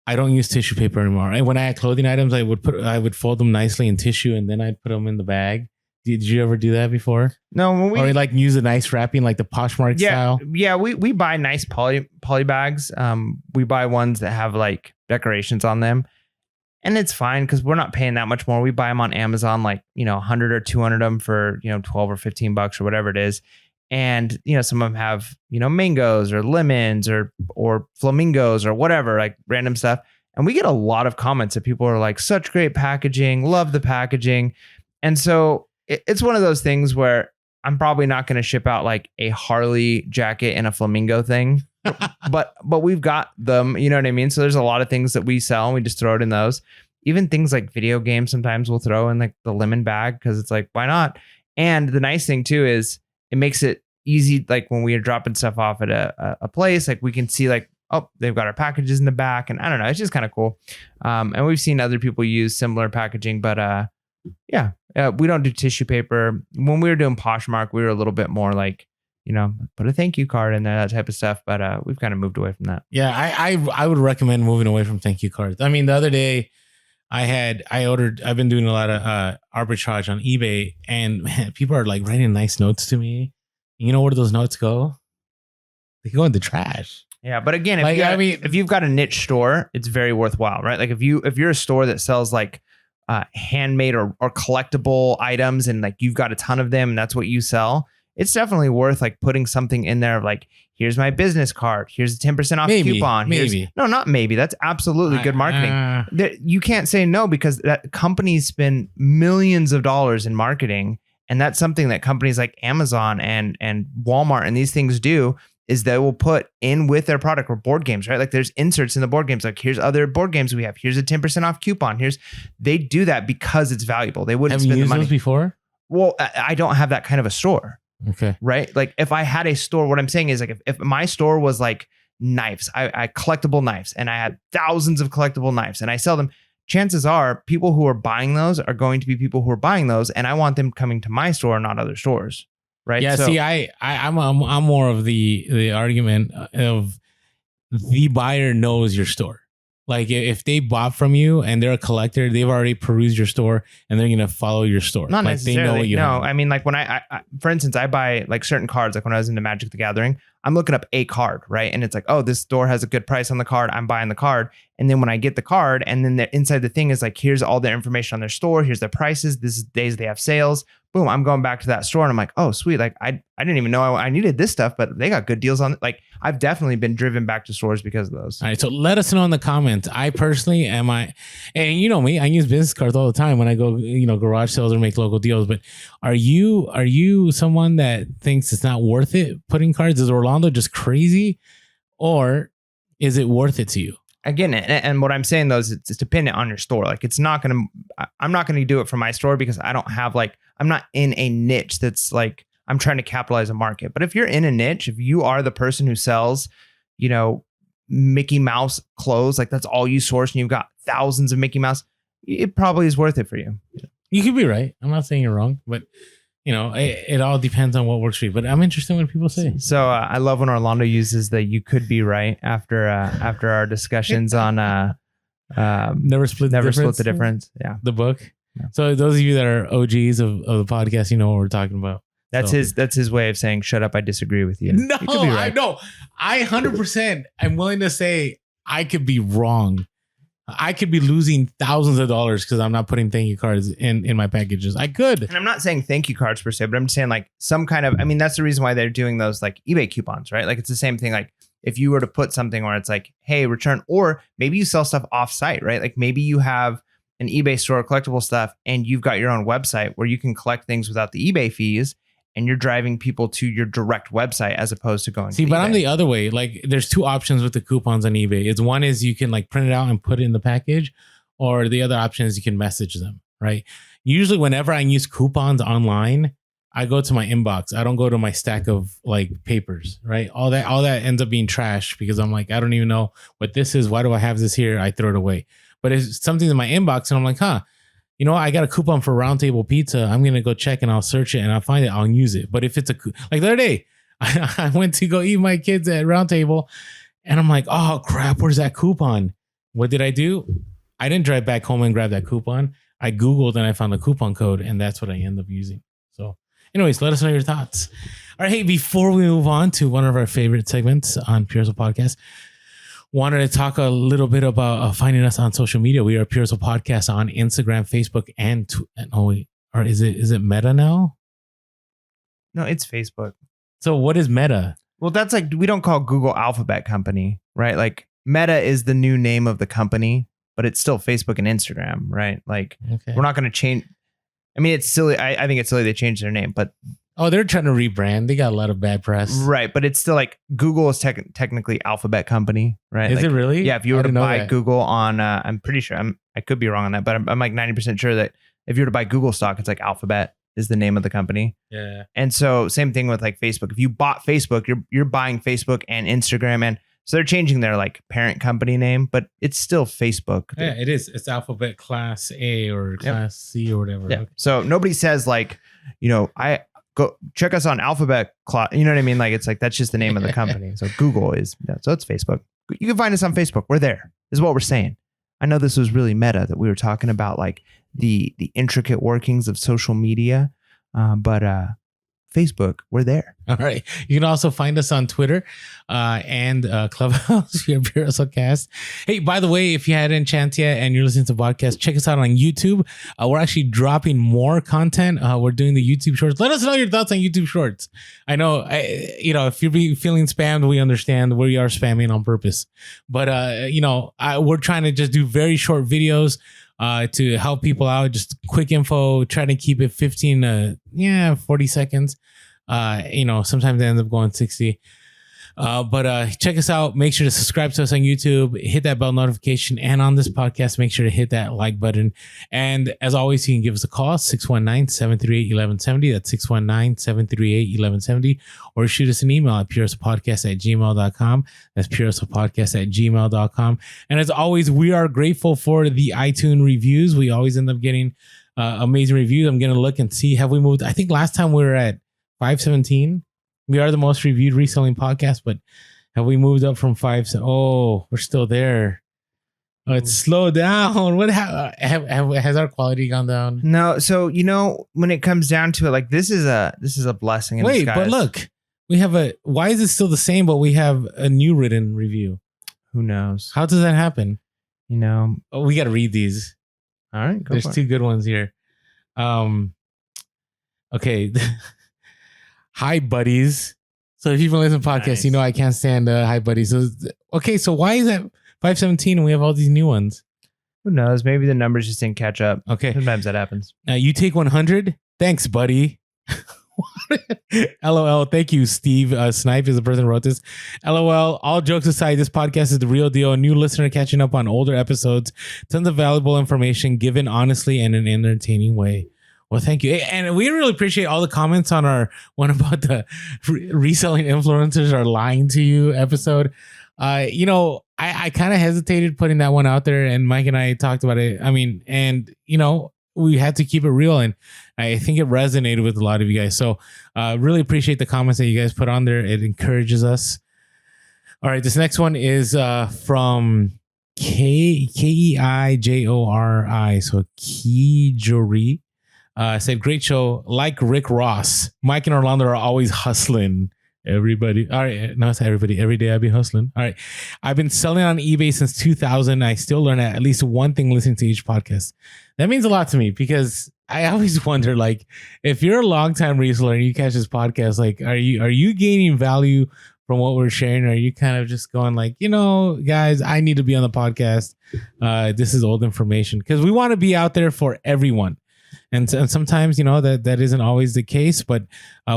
I don't use tissue paper anymore. And when I had clothing items, I would fold them nicely in tissue and then I'd put them in the bag. Did you ever do that before? No, when we or like use a nice wrapping like the Poshmark style. Yeah, we buy nice poly bags. We buy ones that have like decorations on them, and it's fine because we're not paying that much more. We buy them on Amazon, like 100 or 200 of them for 12 or $15 or whatever it is, and some of them have mangoes or lemons or flamingos or whatever, like random stuff. And we get a lot of comments that people are like, such great packaging, love the packaging, and so. It's one of those things where I'm probably not going to ship out like a Harley jacket and a flamingo thing, but we've got them, you know what I mean? So there's a lot of things that we sell and we just throw it in those. Even things like video games, sometimes we'll throw in like the lemon bag because it's like, why not? And the nice thing too is it makes it easy. Like when we are dropping stuff off at a place, like we can see like, oh, they've got our packages in the back, and I don't know, it's just kind of cool. And we've seen other people use similar packaging, but yeah, we don't do tissue paper. When we were doing Poshmark, we were a little bit more like, put a thank you card in there, that type of stuff. But we've kind of moved away from that. Yeah, I would recommend moving away from thank you cards. I mean, the other day I've been doing a lot of arbitrage on eBay, and man, people are like writing nice notes to me. You know where those notes go? They go in the trash. Yeah, but again, if you've got a niche store, it's very worthwhile, right? Like if you're a store that sells like handmade or collectible items and like you've got a ton of them and that's what you sell, it's definitely worth like putting something in there of like, here's my business card, here's a 10% off coupon. No, not maybe. That's absolutely good marketing. You can't say no because that companies spend millions of dollars in marketing, and that's something that companies like Amazon and Walmart and these things do. Is they will put in with their product or board games, right? Like there's inserts in the board games. Like here's other board games we have. Here's a 10% off coupon. They do that because it's valuable. They wouldn't spend the money. Have you used those before? Well, I don't have that kind of a store. Okay. Right? Like if I had a store, what I'm saying is like if my store was like knives, I collectible knives, and I had thousands of collectible knives and I sell them, chances are people who are buying those are going to be people who are buying those, and I want them coming to my store, not other stores. Right. Yeah. So, see, I'm more of the argument of the buyer knows your store. Like if they bought from you and they're a collector, they've already perused your store and they're going to follow your store. Not like necessarily. They know what you have. I mean, like when I, for instance, I buy like certain cards, like when I was into Magic the Gathering, I'm looking up a card, right? And it's like, oh, this store has a good price on the card. I'm buying the card. And then when I get the card, and then inside the thing is like, here's all their information on their store. Here's their prices. This is days they have sales. Boom, I'm going back to that store and I'm like, oh, sweet. Like I didn't even know I needed this stuff, but they got good deals on it. Like I've definitely been driven back to stores because of those. All right. So let us know in the comments. I personally and you know me, I use business cards all the time when I go, garage sales or make local deals. But are you someone that thinks it's not worth it putting cards? Is Orlando just crazy, or is it worth it to you? Again, and what I'm saying though is it's dependent on your store. Like I'm not going to do it for my store because I don't have I'm not in a niche that's like, I'm trying to capitalize a market. But if you're in a niche, if you are the person who sells, Mickey Mouse clothes, like that's all you source and you've got thousands of Mickey Mouse, it probably is worth it for you. You could be right. I'm not saying you're wrong, but it all depends on what works for you. But I'm interested in what people say. So I love when Orlando uses the "you could be right" after our discussions on Never Split the Difference. Yeah, the book. Yeah. So those of you that are OGs of the podcast, you know what we're talking about. That's his way of saying, "Shut up, I disagree with you." No, you could be right. I know. I 100%. I'm willing to say I could be wrong. I could be losing thousands of dollars because I'm not putting thank you cards in my packages. I could. And I'm not saying thank you cards per se, but I'm just saying like some kind of, that's the reason why they're doing those like eBay coupons, right? Like it's the same thing. Like if you were to put something where it's like, hey, return, or maybe you sell stuff off site, right? Like maybe you have an eBay store, collectible stuff, and you've got your own website where you can collect things without the eBay fees. And you're driving people to your direct website as opposed to going. See, to but eBay. I'm the other way. Like, there's two options with the coupons on eBay. It's one is you can like print it out and put it in the package, or the other option is you can message them. Right. Usually, whenever I use coupons online, I go to my inbox. I don't go to my stack of like papers. Right. All that ends up being trash because I'm like, I don't even know what this is. Why do I have this here? I throw it away. But it's something in my inbox, and I'm like, you know what? I got a coupon for Round Table Pizza. I'm going to go check and I'll search it and I'll find it. I'll use it. But if it's like the other day, I went to go eat my kids at Round Table and I'm like, oh crap, where's that coupon? What did I do? I didn't drive back home and grab that coupon. I Googled and I found the coupon code and that's what I end up using. So anyways, let us know your thoughts. All right. Hey, before we move on to one of our favorite segments on Pure Hustle Podcast, wanted to talk a little bit about finding us on social media. We are Pure Hustle Podcast on Instagram, Facebook, and or is it Meta now? No, it's Facebook. So what is Meta? Well, that's like, we don't call Google Alphabet Company, right? Like Meta is the new name of the company, but it's still Facebook and Instagram, right? Like We're not going to change. It's silly. I think it's silly they changed their name, but they're trying to rebrand. They got a lot of bad press. Right. But it's still like Google is technically Alphabet Company, right? Is it really? Yeah. If you were to buy Google on, I'm pretty sure, I could be wrong on that, but I'm like 90% sure that if you were to buy Google stock, it's like Alphabet is the name of the company. Yeah. And so same thing with like Facebook. If you bought Facebook, you're buying Facebook and Instagram. And so they're changing their like parent company name, but it's still Facebook. Yeah, it is. It's Alphabet Class A or Class C or whatever. Yeah. Okay. So nobody says like, go check us on Alphabet Cloud. You know what I mean? Like, it's like, that's just the name of the company. So Google is, so it's Facebook. You can find us on Facebook. We're there. This is what we're saying. I know this was really meta that we were talking about like the intricate workings of social media. But Facebook, we're there. All right. You can also find us on Twitter and Clubhouse. You're Pure Hustle Cast. Hey, by the way, if you hadn't chance yet and you're listening to the podcast, check us out on YouTube. We're actually dropping more content. We're doing the YouTube Shorts. Let us know your thoughts on YouTube Shorts. I know, if you're feeling spammed, we understand we are spamming on purpose. But, we're trying to just do very short videos to help people out. Just quick info, try to keep it 40 seconds. Sometimes they end up going 60. But check us out. Make sure to subscribe to us on YouTube, hit that bell notification, and on this podcast, make sure to hit that like button. And as always, you can give us a call, 619-738-1170. That's 619-738-1170. Or shoot us an email at purehustlepodcast@gmail.com. That's purehustlepodcast@gmail.com. And as always, we are grateful for the iTunes reviews. We always end up getting amazing reviews. I'm going to look and see, have we moved? I think last time we were at 517. We are the most reviewed reselling podcast, but have we moved up from 5? Oh, we're still there. Oh, it's slowed down. What has our quality gone down? No. So, when it comes down to it, like this is a blessing in disguise. But look, we have why is it still the same, but we have a new written review? Who knows? How does that happen? We got to read these. All right. There's two good ones here. Okay. Hi, buddies. So if you've been listening to podcasts, Nice. I can't stand hi, buddies. So why is that 517 and we have all these new ones? Who knows? Maybe the numbers just didn't catch up. Okay. Sometimes that happens. Now you take 100. Thanks, buddy. LOL. Thank you, Steve. Snipe is the person who wrote this. LOL. All jokes aside, this podcast is the real deal. A new listener catching up on older episodes. Tons of valuable information given honestly and in an entertaining way. Well, thank you. And we really appreciate all the comments on our one about the reselling influencers are lying to you episode. I kind of hesitated putting that one out there, and Mike and I talked about it. I mean, and we had to keep it real, and I think it resonated with a lot of you guys. So really appreciate the comments that you guys put on there. It encourages us. All right, this next one is from Keijori. So Kijori. Said, great show. Like Rick Ross, Mike and Orlando are always hustling. Everybody. All right. No, it's everybody. Every day I be hustling. All right. I've been selling on eBay since 2000. I still learn at least one thing listening to each podcast. That means a lot to me because I always wonder, like, if you're a longtime reseller and you catch this podcast, like, are you gaining value from what we're sharing? Or are you kind of just going like, guys, I need to be on the podcast. This is old information, because we want to be out there for everyone. And sometimes, that isn't always the case, but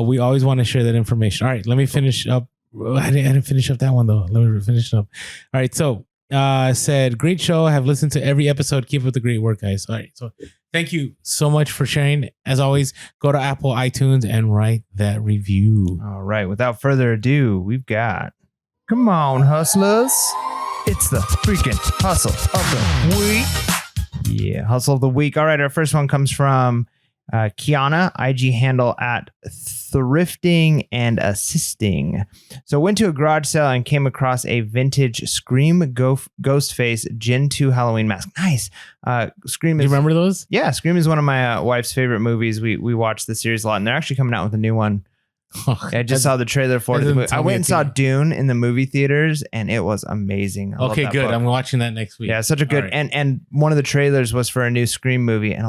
we always want to share that information. All right, let me finish up. I didn't finish up that one, though. Let me finish it up. All right, so said, great show. I have listened to every episode. Keep up the great work, guys. All right, so thank you so much for sharing. As always, go to Apple iTunes and write that review. All right, without further ado, we've got, come on, hustlers. It's the freaking hustle of the week. Yeah, hustle of the week. All right, our first one comes from Kiana, IG handle at Thrifting and Assisting. So went to a garage sale and came across a vintage Scream Ghostface Gen 2 Halloween mask. Nice. Scream is, you remember those? Yeah, Scream is one of my wife's favorite movies. We watch the series a lot, and they're actually coming out with a new one. I just saw the trailer for it. I went and saw Dune in the movie theaters, and it was amazing. Okay, good. Book. I'm watching that next week. Yeah, such a good. Right. And one of the trailers was for a new Scream movie, and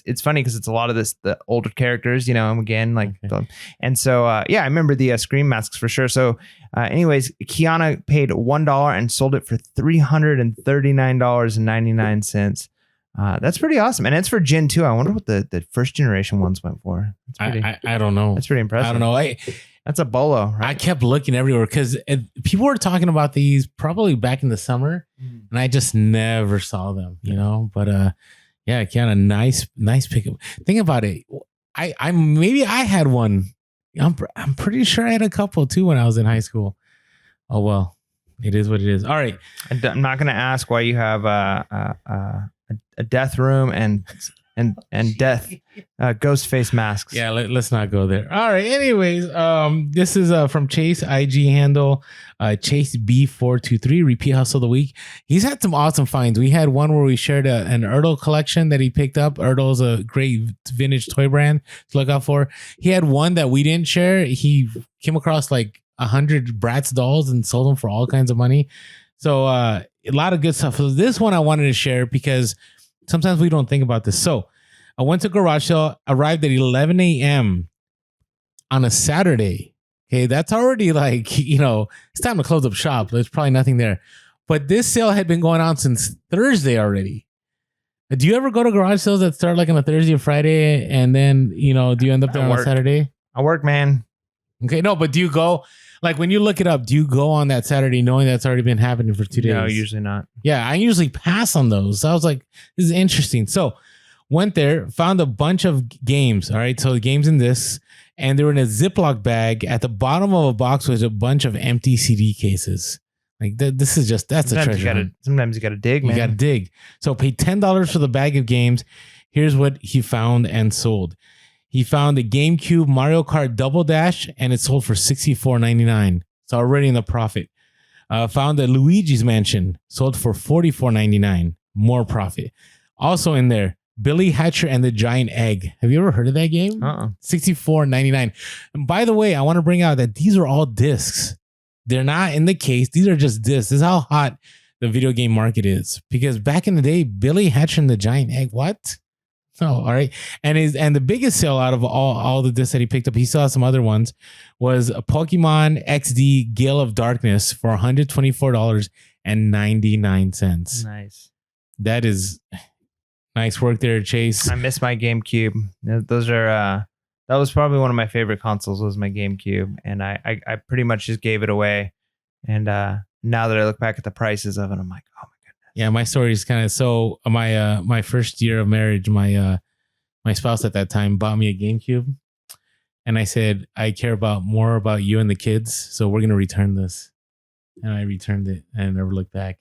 it's funny because it's a lot of the older characters, again, like, okay. And so I remember the Scream masks for sure. So, anyways, Kiana paid $1 and sold it for $339.99. That's pretty awesome. And it's for Gen 2. I wonder what the first generation ones went for. I don't know. That's pretty impressive. I don't know. That's a bolo, right? I kept looking everywhere because people were talking about these probably back in the summer, and I just never saw them, But Kiana, nice pickup. Think about it. I maybe I had one. I'm pretty sure I had a couple too when I was in high school. Oh well, it is what it is. All right. I'm not going to ask why you have a death room and death ghost face masks. Yeah, let's not go there. All right. Anyways, this is from Chase, IG handle Chase B423, repeat hustle of the week. He's had some awesome finds. We had one where we shared an Ertl collection that he picked up. Ertl is a great vintage toy brand to look out for. He had one that we didn't share. He came across like 100 Bratz dolls and sold them for all kinds of money. So a lot of good stuff. So this one I wanted to share because sometimes we don't think about this. So I went to garage sale, arrived at 11 a.m. on a Saturday. Okay, that's already like, it's time to close up shop. There's probably nothing there. But this sale had been going on since Thursday already. Do you ever go to garage sales that start like on a Thursday or Friday, and then, do you end up there on a Saturday? I work, man. Okay, no, but do you go, like when you look it up, do you go on that Saturday knowing that's already been happening for 2 days? No, usually not. Yeah, I usually pass on those. So I was like, this is interesting. So went there, found a bunch of games. All right, so the games in this, and they were in a Ziploc bag. At the bottom of a box was a bunch of empty CD cases. Like this is just, that's sometimes a treasure. Sometimes you got to dig, man. You got to dig. So paid $10 for the bag of games. Here's what he found and sold. He found the GameCube Mario Kart Double Dash, and it sold for $64.99. It's already in the profit. Found the Luigi's Mansion, sold for $44.99. More profit. Also in there, Billy Hatcher and the Giant Egg. Have you ever heard of that game? $64.99. And by the way, I want to bring out that these are all discs. They're not in the case. These are just discs. This is how hot the video game market is. Because back in the day, Billy Hatcher and the Giant Egg, what? Oh, all right. And the biggest sale out of all the discs that he picked up, he saw some other ones, was a Pokemon XD Gale of Darkness for $124.99. Nice. That is nice work there, Chase. I miss my GameCube. Those are that was probably one of my favorite consoles, was my GameCube, and I pretty much just gave it away. And now that I look back at the prices of it, I'm like, oh my goodness. Yeah, my story is kind of so. My first year of marriage, my my spouse at that time bought me a GameCube. And I said, I care more about you and the kids. So we're going to return this. And I returned it and I never looked back.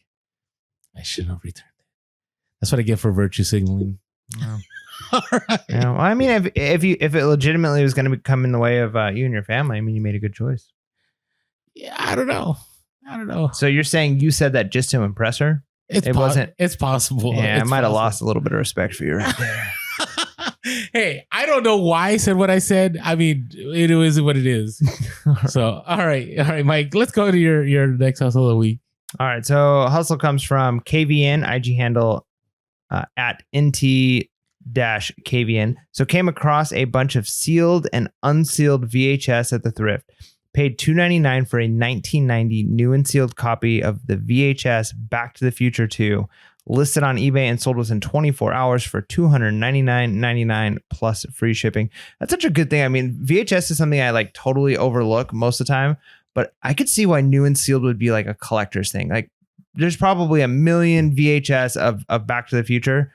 I shouldn't have returned it. That's what I get for virtue signaling. Wow. All right. Yeah, well, I mean, if it legitimately was going to come in the way of you and your family, I mean, you made a good choice. Yeah, I don't know. So you're saying you said that just to impress her? Wasn't. It's possible. Yeah, it's I might have possible. lost a little bit of respect for you right there. Hey, I don't know why I said what I said. I mean, it is what it is. So, all right, Mike. Let's go to your next hustle of the week. All right, so hustle comes from KVN, IG handle at NT-KVN. So came across a bunch of sealed and unsealed VHS at the thrift. Paid $2.99 for a 1990 new and sealed copy of the VHS Back to the Future 2. Listed on eBay and sold within 24 hours for $299.99 plus free shipping. That's such a good thing. I mean, VHS is something I like totally overlook most of the time, but I could see why new and sealed would be like a collector's thing. Like there's probably a million VHS of Back to the Future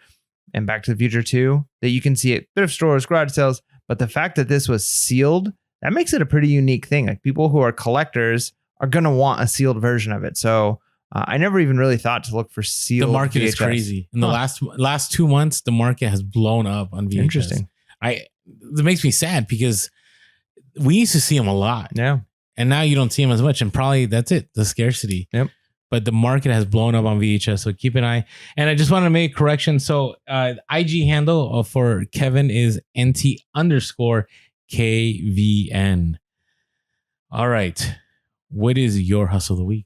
and Back to the Future 2 that you can see at thrift stores, garage sales. But the fact that this was sealed, that makes it a pretty unique thing. Like people who are collectors are going to want a sealed version of it. So I never even really thought to look for sealed. The market VHS. is crazy. In the last 2 months, the market has blown up on VHS. Interesting. That makes me sad because we used to see them a lot. Yeah. And now you don't see them as much. And probably that's it, the scarcity. Yep. But the market has blown up on VHS. So keep an eye. And I just want to make a correction. So IG handle for Kevin is NT_KVN. All right. What is your hustle of the week?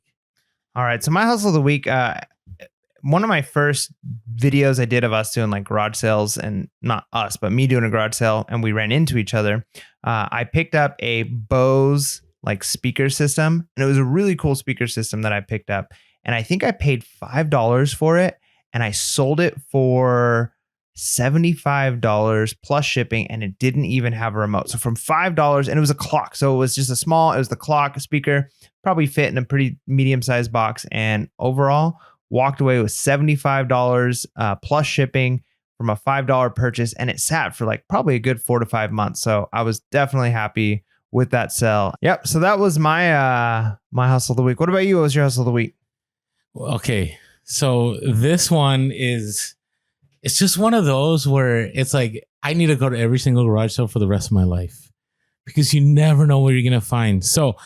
All right. So my hustle of the week, one of my first videos I did of us doing like garage sales, and not us, but me doing a garage sale, and we ran into each other. I picked up a Bose like speaker system, and it was a really cool speaker system that I picked up. And I think I paid $5 for it, and I sold it for $75 plus shipping, and it didn't even have a remote. So from $5, and it was a clock. So it was just it was the clock speaker, probably fit in a pretty medium-sized box. And overall, walked away with $75 plus shipping from a $5 purchase. And it sat for like probably a good 4 to 5 months. So I was definitely happy with that sell. Yep. So that was my my hustle of the week. What about you? What was your hustle of the week? Okay. So this one it's just one of those where it's like, I need to go to every single garage sale for the rest of my life because you never know what you're going to find. So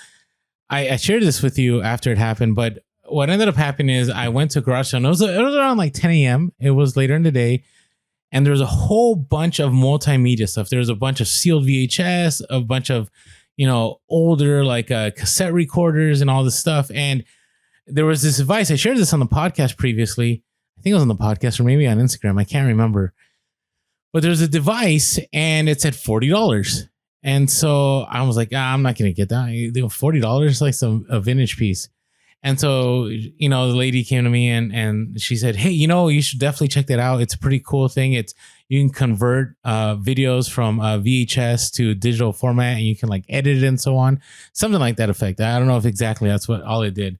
I shared this with you after it happened, but what ended up happening is I went to a garage sale and it was around like 10 a.m. It was later in the day. And there was a whole bunch of multimedia stuff. There was a bunch of sealed VHS, a bunch of, older like cassette recorders and all this stuff. And there was this device. I shared this on the podcast previously. I think it was on the podcast or maybe on Instagram. I can't remember. But there's a device and it said $40. And so I was like, I'm not going to get that. $40 like a vintage piece. And so, the lady came to me and she said, hey, you should definitely check that out. It's a pretty cool thing. You can convert videos from VHS to digital format and you can like edit it and so on. Something like that effect. I don't know if exactly that's all it did.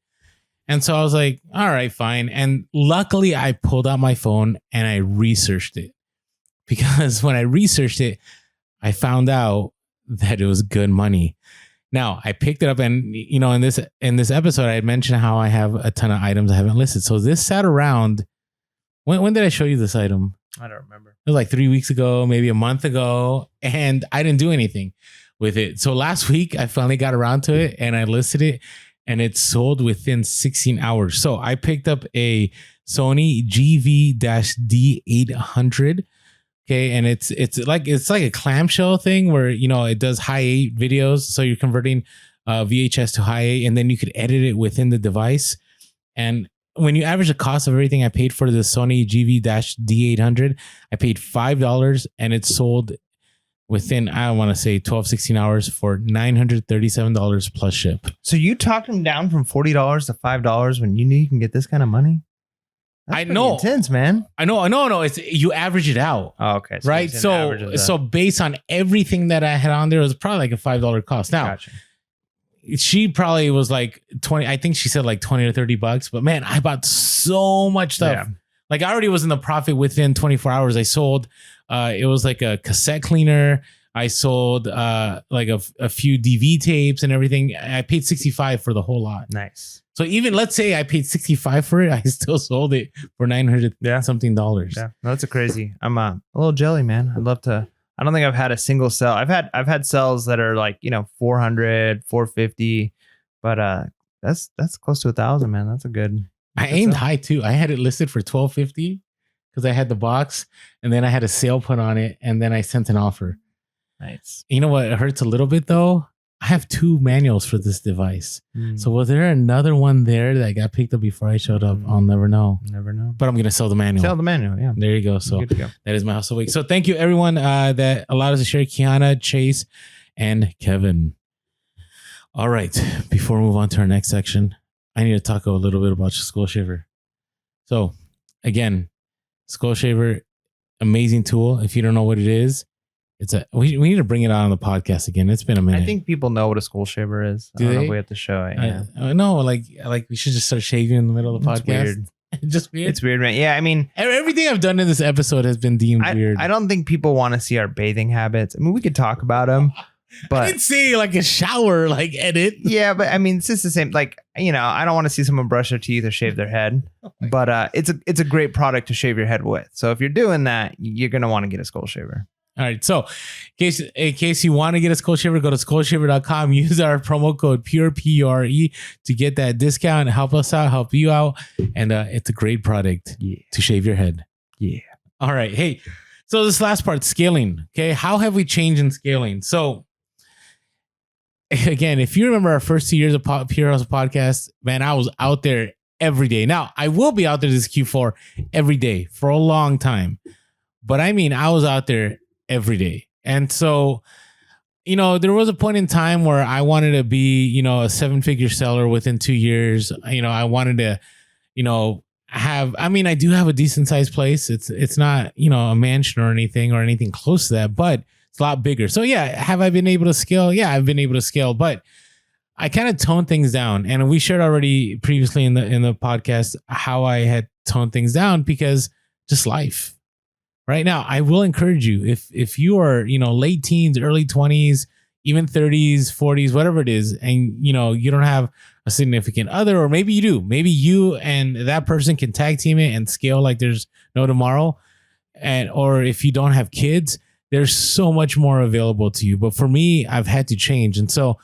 And so I was like, all right, fine. And luckily I pulled out my phone and I researched it, because when I researched it, I found out that it was good money. Now I picked it up and, in this episode, I had mentioned how I have a ton of items I haven't listed. So this sat around. When did I show you this item? I don't remember. It was like 3 weeks ago, maybe a month ago. And I didn't do anything with it. So last week I finally got around to it and I listed it. And it sold within 16 hours. So I picked up a Sony GV-D800. Okay, and it's like a clamshell thing where it does high 8 videos. So you're converting VHS to high 8, and then you could edit it within the device. And when you average the cost of everything I paid for the Sony GV-D800, I paid $5, and it sold within, I want to say 12, 16 hours for $937 plus ship. So you talked him down from $40 to $5 when you knew you can get this kind of money? That's I know. Intense, man. I know. No, it's you average it out. Oh, okay. Right. So based on everything that I had on there, it was probably like a $5 cost. Now, gotcha. She probably was like 20. I think she said like $20 or $30. But man, I bought so much stuff Like I already was in the profit within 24 hours. I sold, it was like a cassette cleaner. I sold like a few DV tapes and everything. I paid $65 for the whole lot. Nice. So even let's say I paid $65 for it, I still sold it for $900 something dollars. Yeah, no, that's a crazy. I'm a little jelly, man. I'd love to. I don't think I've had a single sell. I've had sells that are like 400, 450, but that's close to 1,000, man. That's a good. I aimed high too. I had it listed for $1,250 because I had the box, and then I had a sale put on it, and then I sent an offer. Nice. You know what? It hurts a little bit though. I have 2 manuals for this device. So was there another one there that got picked up before I showed up? I'll never know. Never know. But I'm going to sell the manual. Sell the manual, yeah. There you go. So Good to go. that is my hustle week. So thank you everyone that allowed us to share. Kiana, Chase, and Kevin. All right. Before we move on to our next section, I need to talk a little bit about Skull Shaver. So again, Skull Shaver, amazing tool. If you don't know what it is, we need to bring it out on the podcast again. It's been a minute. I think people know what a skull shaver is. I don't know if we have to show it. Yeah. I know, like we should just start shaving in the middle of the podcast. Weird. Just weird. It's weird, man. Yeah, I mean, everything I've done in this episode has been deemed weird. I don't think people want to see our bathing habits. I mean, we could talk about them, but I didn't see like a shower edit. Yeah, but I mean, it's just the same. Like, I don't want to see someone brush their teeth or shave their head, but it's a great product to shave your head with. So if you're doing that, you're gonna want to get a skull shaver. All right. So in case you want to get a skull shaver, go to skullshaver.com. Use our promo code PURE to get that discount. Help us out, help you out. And it's a great product to shave your head. Yeah. All right. Hey, so this last part, scaling. Okay. How have we changed in scaling? So again, if you remember our first 2 years of Pure Hustle podcast, man, I was out there every day. Now I will be out there this Q4 every day for a long time. But I mean, I was out there every day. And so, there was a point in time where I wanted to be, a 7-figure seller within 2 years. I wanted to, I do have a decent sized place. It's not, a mansion or anything close to that, but it's a lot bigger. So yeah, have I been able to scale? Yeah, I've been able to scale, but I kind of toned things down. And we shared already previously in the podcast how I had toned things down because just life. Right now, I will encourage you if you are, late teens, early 20s, even 30s, 40s, whatever it is, and you don't have a significant other, or maybe you do. Maybe you and that person can tag team it and scale like there's no tomorrow. Or if you don't have kids, there's so much more available to you. But for me, I've had to change. And so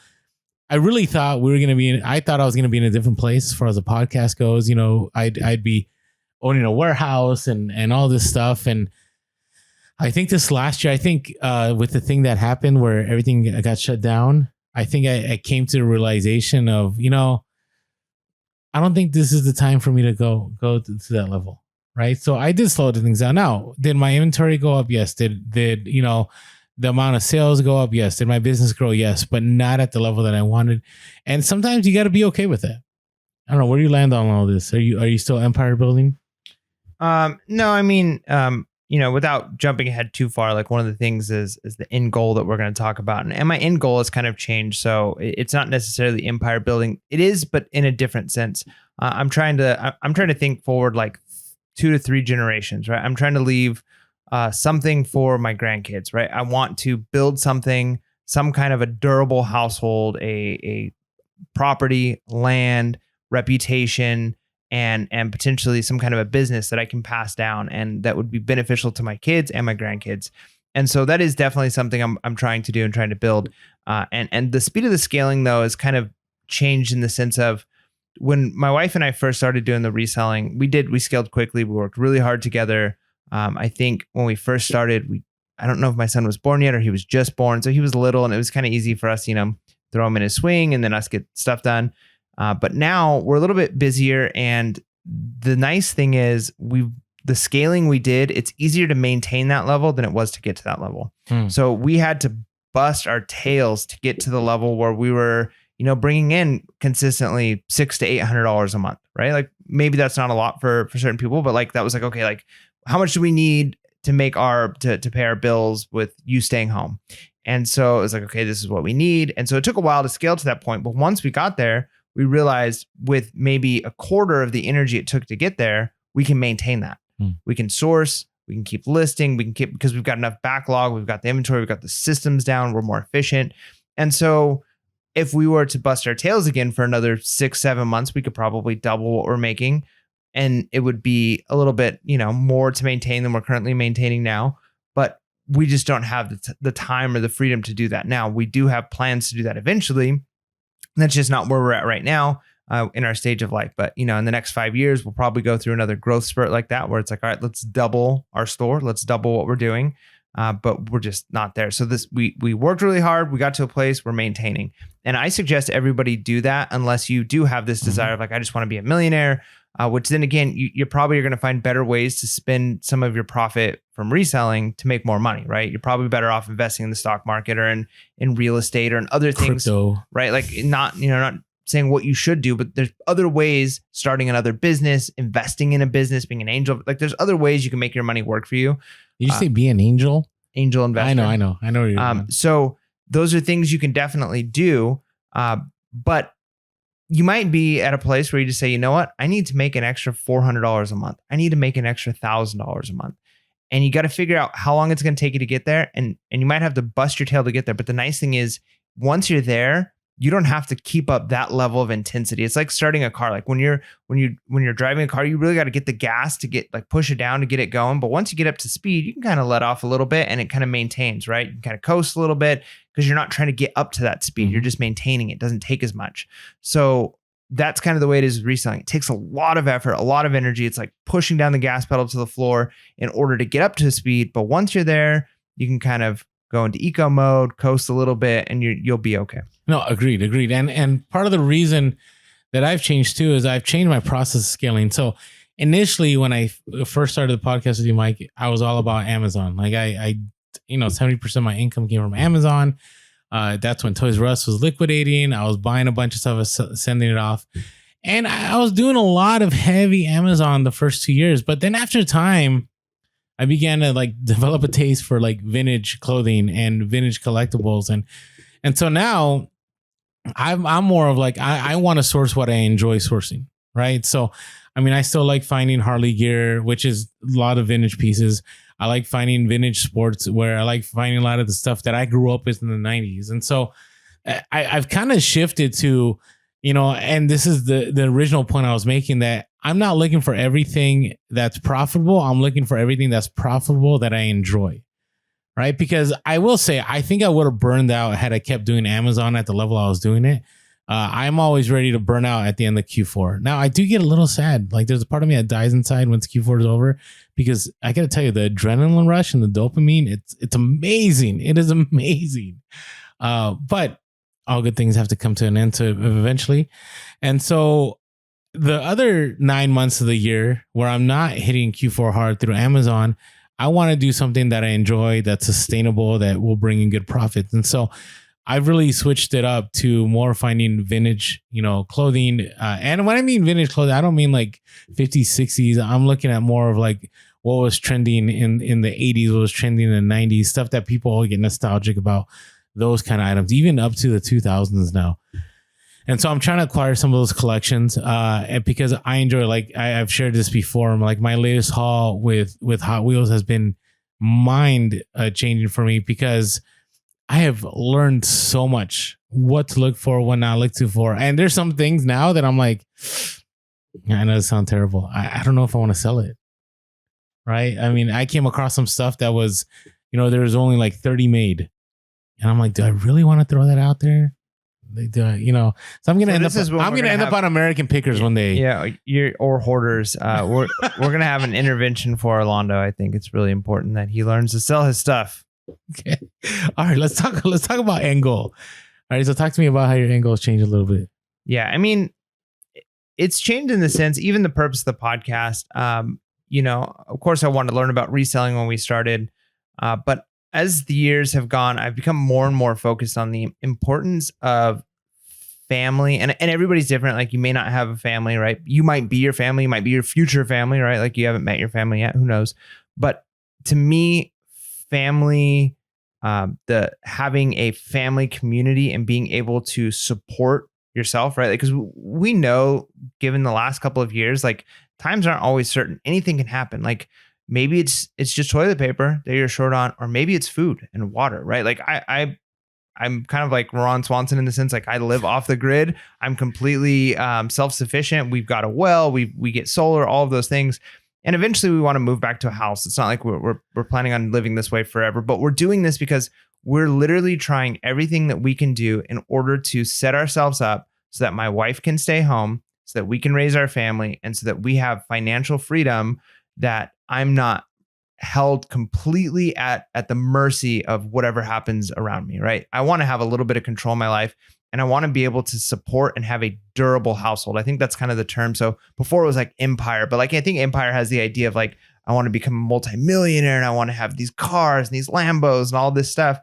I really thought I thought I was going to be in a different place as far as the podcast goes. I'd be owning a warehouse and all this stuff. And I think this last year, with the thing that happened where everything got shut down, I think I came to the realization of, I don't think this is the time for me to go to that level. Right. So I did slow things down. Now, did my inventory go up? Yes. Did the amount of sales go up? Yes. Did my business grow? Yes. But not at the level that I wanted. And sometimes you got to be okay with that. I don't know. Where do you land on all this? Are you still empire building? No, I mean, without jumping ahead too far, like one of the things is the end goal that we're going to talk about. And my end goal has kind of changed. So it's not necessarily empire building. It is, but in a different sense. I'm trying to think forward like 2 to 3 generations, right? I'm trying to leave something for my grandkids, right? I want to build something, some kind of a durable household, a property, land, reputation, and potentially some kind of a business that I can pass down and that would be beneficial to my kids and my grandkids. And so that is definitely something I'm trying to do and trying to build. And the speed of the scaling though is kind of changed in the sense of when my wife and I first started doing the reselling, we scaled quickly. We worked really hard together. I think when we first started, I don't know if my son was born yet or he was just born. So he was little and it was kind of easy for us, throw him in his swing and then us get stuff done. But now we're a little bit busier, and the nice thing is the scaling we did, it's easier to maintain that level than it was to get to that level. So we had to bust our tails to get to the level where we were, bringing in consistently $600 to $800 a month, right? Like maybe that's not a lot for certain people, but like that was like, okay, like how much do we need to make to pay our bills with you staying home? And so it was like, okay, this is what we need. And so it took a while to scale to that point. But once we got there, we realized with maybe a quarter of the energy it took to get there, we can maintain that. We can source, we can keep listing, we can keep, because we've got enough backlog, we've got the inventory, we've got the systems down, we're more efficient. And so if we were to bust our tails again for another 6-7 months, we could probably double what we're making. And it would be a little bit, more to maintain than we're currently maintaining now. But we just don't have the time or the freedom to do that now. We do have plans to do that eventually. That's just not where we're at right now in our stage of life. But, in the next 5 years, we'll probably go through another growth spurt like that, where it's like, all right, let's double our store. Let's double what we're doing. But we're just not there. So we worked really hard. We got to a place we're maintaining. And I suggest everybody do that unless you do have this desire of like, I just want to be a millionaire, which then again, you probably are going to find better ways to spend some of your profit from reselling to make more money, right? You're probably better off investing in the stock market or in real estate or in other things, Crypto. right? Like not saying what you should do, but there's other ways, starting another business, investing in a business, being an angel. Like there's other ways you can make your money work for you. Did you say be an angel? Angel investor. I know what you're doing. So those are things you can definitely do. But you might be at a place where you just say, you know what? I need to make an extra $400 a month. I need to make an extra $1,000 a month. And you got to figure out how long it's going to take you to get there. And you might have to bust your tail to get there. But the nice thing is, once you're there, you don't have to keep up that level of intensity. It's like starting a car. Like when you're driving a car, you really got to get the gas to get push it down to get it going. But once you get up to speed, you can kind of let off a little bit and it kind of maintains, right? You can kind of coast a little bit because you're not trying to get up to that speed. You're just maintaining it. It doesn't take as much. So that's kind of the way it is with reselling. It takes a lot of effort, a lot of energy. It's like pushing down the gas pedal to the floor in order to get up to speed. But once you're there, you can kind of go into eco mode, coast a little bit, and you'll be okay. No, agreed. And part of the reason that I've changed too is I've changed my process of scaling. So initially, when I first started the podcast with you, Mike, I was all about Amazon. Like I 70% of my income came from Amazon. That's when Toys R Us was liquidating. I was buying a bunch of stuff, sending it off. And I was doing a lot of heavy Amazon the first 2 years. But then after time, I began to develop a taste for vintage clothing and vintage collectibles. And so now I'm more of I want to source what I enjoy sourcing. Right. So, I still like finding Harley gear, which is a lot of vintage pieces. I like finding vintage sports where I like finding a lot of the stuff that I grew up with in the 90s. And so I've kind of shifted to, and this is the original point I was making, that I'm not looking for everything that's profitable. I'm looking for everything that's profitable that I enjoy. Right. Because I will say, I think I would have burned out had I kept doing Amazon at the level I was doing it. I'm always ready to burn out at the end of Q4. Now, I do get a little sad. There's a part of me that dies inside once Q4 is over, because I got to tell you, the adrenaline rush and the dopamine, it's amazing. It is amazing. But all good things have to come to an end eventually. And so the other 9 months of the year where I'm not hitting Q4 hard through Amazon, I want to do something that I enjoy, that's sustainable, that will bring in good profits. And so I've really switched it up to more finding vintage, clothing. And when I mean vintage clothing, I don't mean 50s, 60s. I'm looking at more of what was trending in the 80s, what was trending in the 90s, stuff that people all get nostalgic about, those kind of items, even up to the 2000s now. And so I'm trying to acquire some of those collections because I enjoy, I've shared this before. My latest haul with Hot Wheels has been mind changing for me, because I have learned so much what to look for, what not look for. And there's some things now that I'm like, I know it sounds terrible. I don't know if I want to sell it. Right. I came across some stuff that was, there was only 30 made. And I'm like, do I really want to throw that out there? So I'm gonna end up on American Pickers one day. Yeah, or hoarders. We're gonna have an intervention for Orlando. I think it's really important that he learns to sell his stuff. Okay. All right, let's talk about end goal. All right, so talk to me about how your end goals changed a little bit. Yeah, it's changed in the sense, even the purpose of the podcast. Of course, I wanted to learn about reselling when we started, but as the years have gone, I've become more and more focused on the importance of family, and everybody's different. You may not have a family, right? You might be your family, you might be your future family, right? You haven't met your family yet, who knows? But to me, family, having a family community and being able to support yourself, right? Because we know, given the last couple of years, times aren't always certain. Anything can happen. Like maybe it's just toilet paper that you're short on, or maybe it's food and water, right? Like I'm kind of like Ron Swanson in the sense, like I live off the grid. I'm completely self-sufficient. We've got a well, we get solar, all of those things. And eventually we want to move back to a house. It's not like we're planning on living this way forever, but we're doing this because we're literally trying everything that we can do in order to set ourselves up so that my wife can stay home, so that we can raise our family, and so that we have financial freedom, that I'm not held completely at the mercy of whatever happens around me, right? I want to have a little bit of control in my life, and I want to be able to support and have a durable household. I think that's kind of the term. So before it was like empire, but like I think empire has the idea of like, I want to become a multimillionaire and I want to have these cars and these Lambos and all this stuff.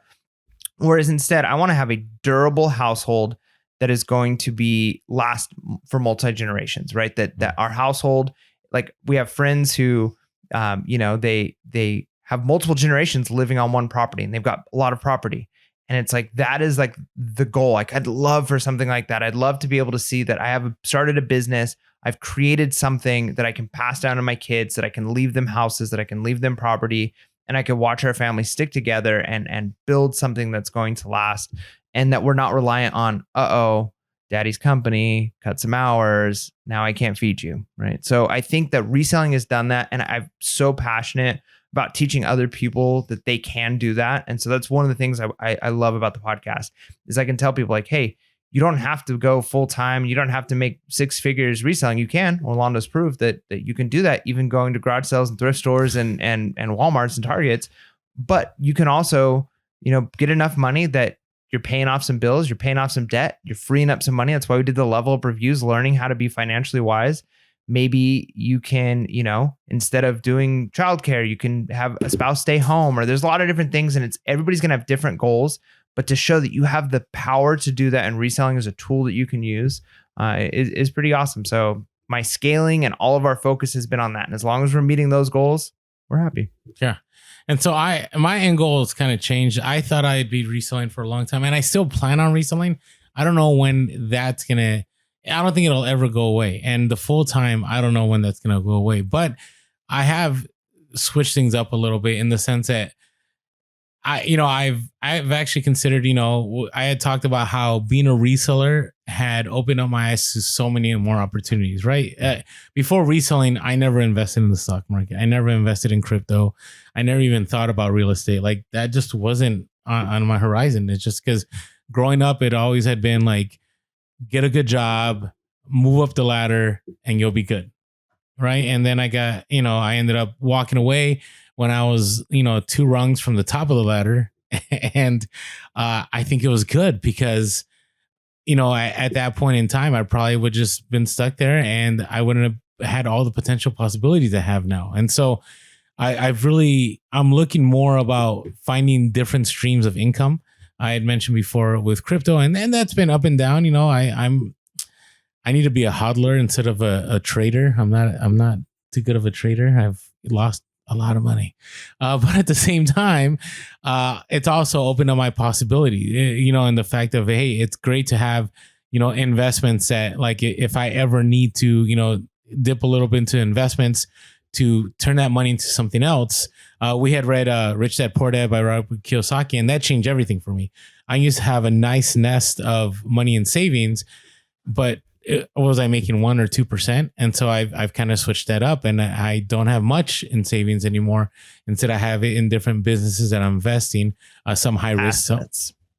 Whereas instead, I want to have a durable household that is going to be last for multi-generations, right? That our household, like we have friends who, they have multiple generations living on one property, and they've got a lot of property. And it's like, that is like the goal. Like I'd love for something like that. I'd love to be able to see that I have started a business. I've created something that I can pass down to my kids, that I can leave them houses, that I can leave them property, and I can watch our family stick together and build something that's going to last, and that we're not reliant on, daddy's company cut some hours, now I can't feed you, right? So I think that reselling has done that, and I'm so passionate about teaching other people that they can do that. And so that's one of the things I love about the podcast is I can tell people like, hey, you don't have to go full time. You don't have to make six figures reselling. You can. Orlando's proved that you can do that, even going to garage sales and thrift stores and Walmarts and Targets. But you can also, get enough money that you're paying off some bills, you're paying off some debt, you're freeing up some money. That's why we did the level up reviews, learning how to be financially wise. Maybe you can, instead of doing childcare, you can have a spouse stay home, or there's a lot of different things, and everybody's going to have different goals. But to show that you have the power to do that, and reselling is a tool that you can use, is pretty awesome. So my scaling and all of our focus has been on that. And as long as we're meeting those goals, we're happy. Yeah. And so my end goal has kind of changed. I thought I'd be reselling for a long time, and I still plan on reselling. I don't know when that's going to, I don't think it'll ever go away. And the full time, I don't know when that's going to go away, but I have switched things up a little bit in the sense that I've actually considered, I had talked about how being a reseller had opened up my eyes to so many more opportunities, right? Before reselling, I never invested in the stock market. I never invested in crypto. I never even thought about real estate. Like that just wasn't on my horizon. It's just because growing up, it always had been like, get a good job, move up the ladder, and you'll be good. Right. And then I got, I ended up walking away when I was, 2 rungs from the top of the ladder. And I think it was good because, at that point in time, I probably would just been stuck there and I wouldn't have had all the potential possibilities I have now. And so I'm looking more about finding different streams of income. I had mentioned before with crypto, and that's been up and down. I need to be a hodler instead of a trader. I'm not too good of a trader. I've lost a lot of money, but at the same time, it's also opened up my possibility. And the fact of, hey, it's great to have investments that, like, if I ever need to dip a little bit into investments to turn that money into something else. We had read Rich Dad Poor Dad by Robert Kiyosaki, and that changed everything for me. I used to have a nice nest of money in savings, but was I making 1 or 2%? And so I've kind of switched that up, and I don't have much in savings anymore. Instead, I have it in different businesses that I'm investing, some high risk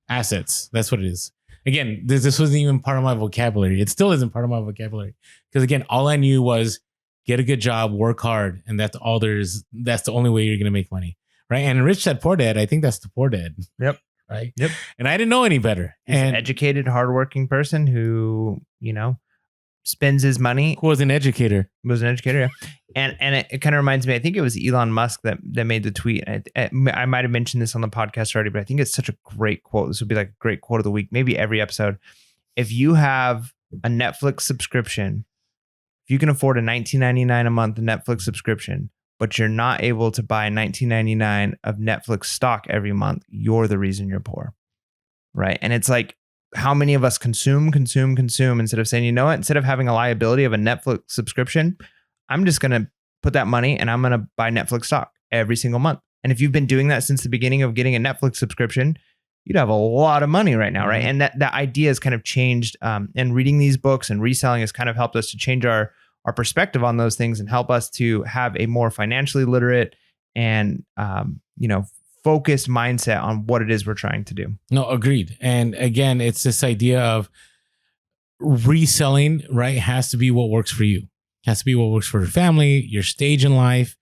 assets. That's what it is. Again, this wasn't even part of my vocabulary. It still isn't part of my vocabulary because, again, all I knew was get a good job, work hard, and that's all there is. That's the only way you're going to make money, right? And Rich Dad Poor Dad, I think that's the Poor Dad. Yep. Right. Yep. And I didn't know any better. He's an educated, hardworking person who, spends his money. Who was an educator. Was an educator, yeah. And it kind of reminds me, I think it was Elon Musk that made the tweet. I might have mentioned this on the podcast already, but I think it's such a great quote. This would be like a great quote of the week, maybe every episode. If you have a Netflix subscription, if you can afford a $19.99 a month Netflix subscription, but you're not able to buy $19.99 of Netflix stock every month, you're the reason you're poor, right? And it's like, how many of us consume instead of saying, you know what, instead of having a liability of a Netflix subscription, I'm just going to put that money and I'm going to buy Netflix stock every single month. And if you've been doing that since the beginning of getting a Netflix subscription, you'd have a lot of money right now, right? And that idea has kind of changed. And reading these books and reselling has kind of helped us to change our perspective on those things and help us to have a more financially literate and focused mindset on what it is we're trying to do. No, agreed. And again, it's this idea of reselling, right? Has to be what works for you. Has to be what works for your family, your stage in life,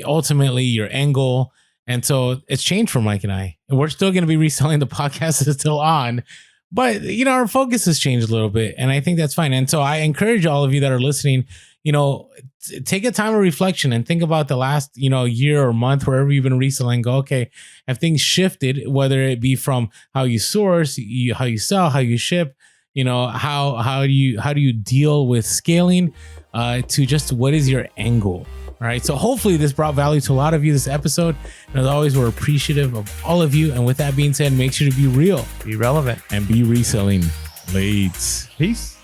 ultimately your end goal. And so it's changed for Mike and I. And we're still going to be reselling. The podcast is still on, but our focus has changed a little bit, and I think that's fine. And so I encourage all of you that are listening, take a time of reflection and think about the last, year or month, wherever you've been reselling. Go, okay, have things shifted, whether it be from how you source, how you sell, how you ship, how do you deal with scaling, to just what is your end goal? All right. So hopefully this brought value to a lot of you, this episode. And as always, we're appreciative of all of you. And with that being said, make sure to be real, be relevant, and be reselling. Peace.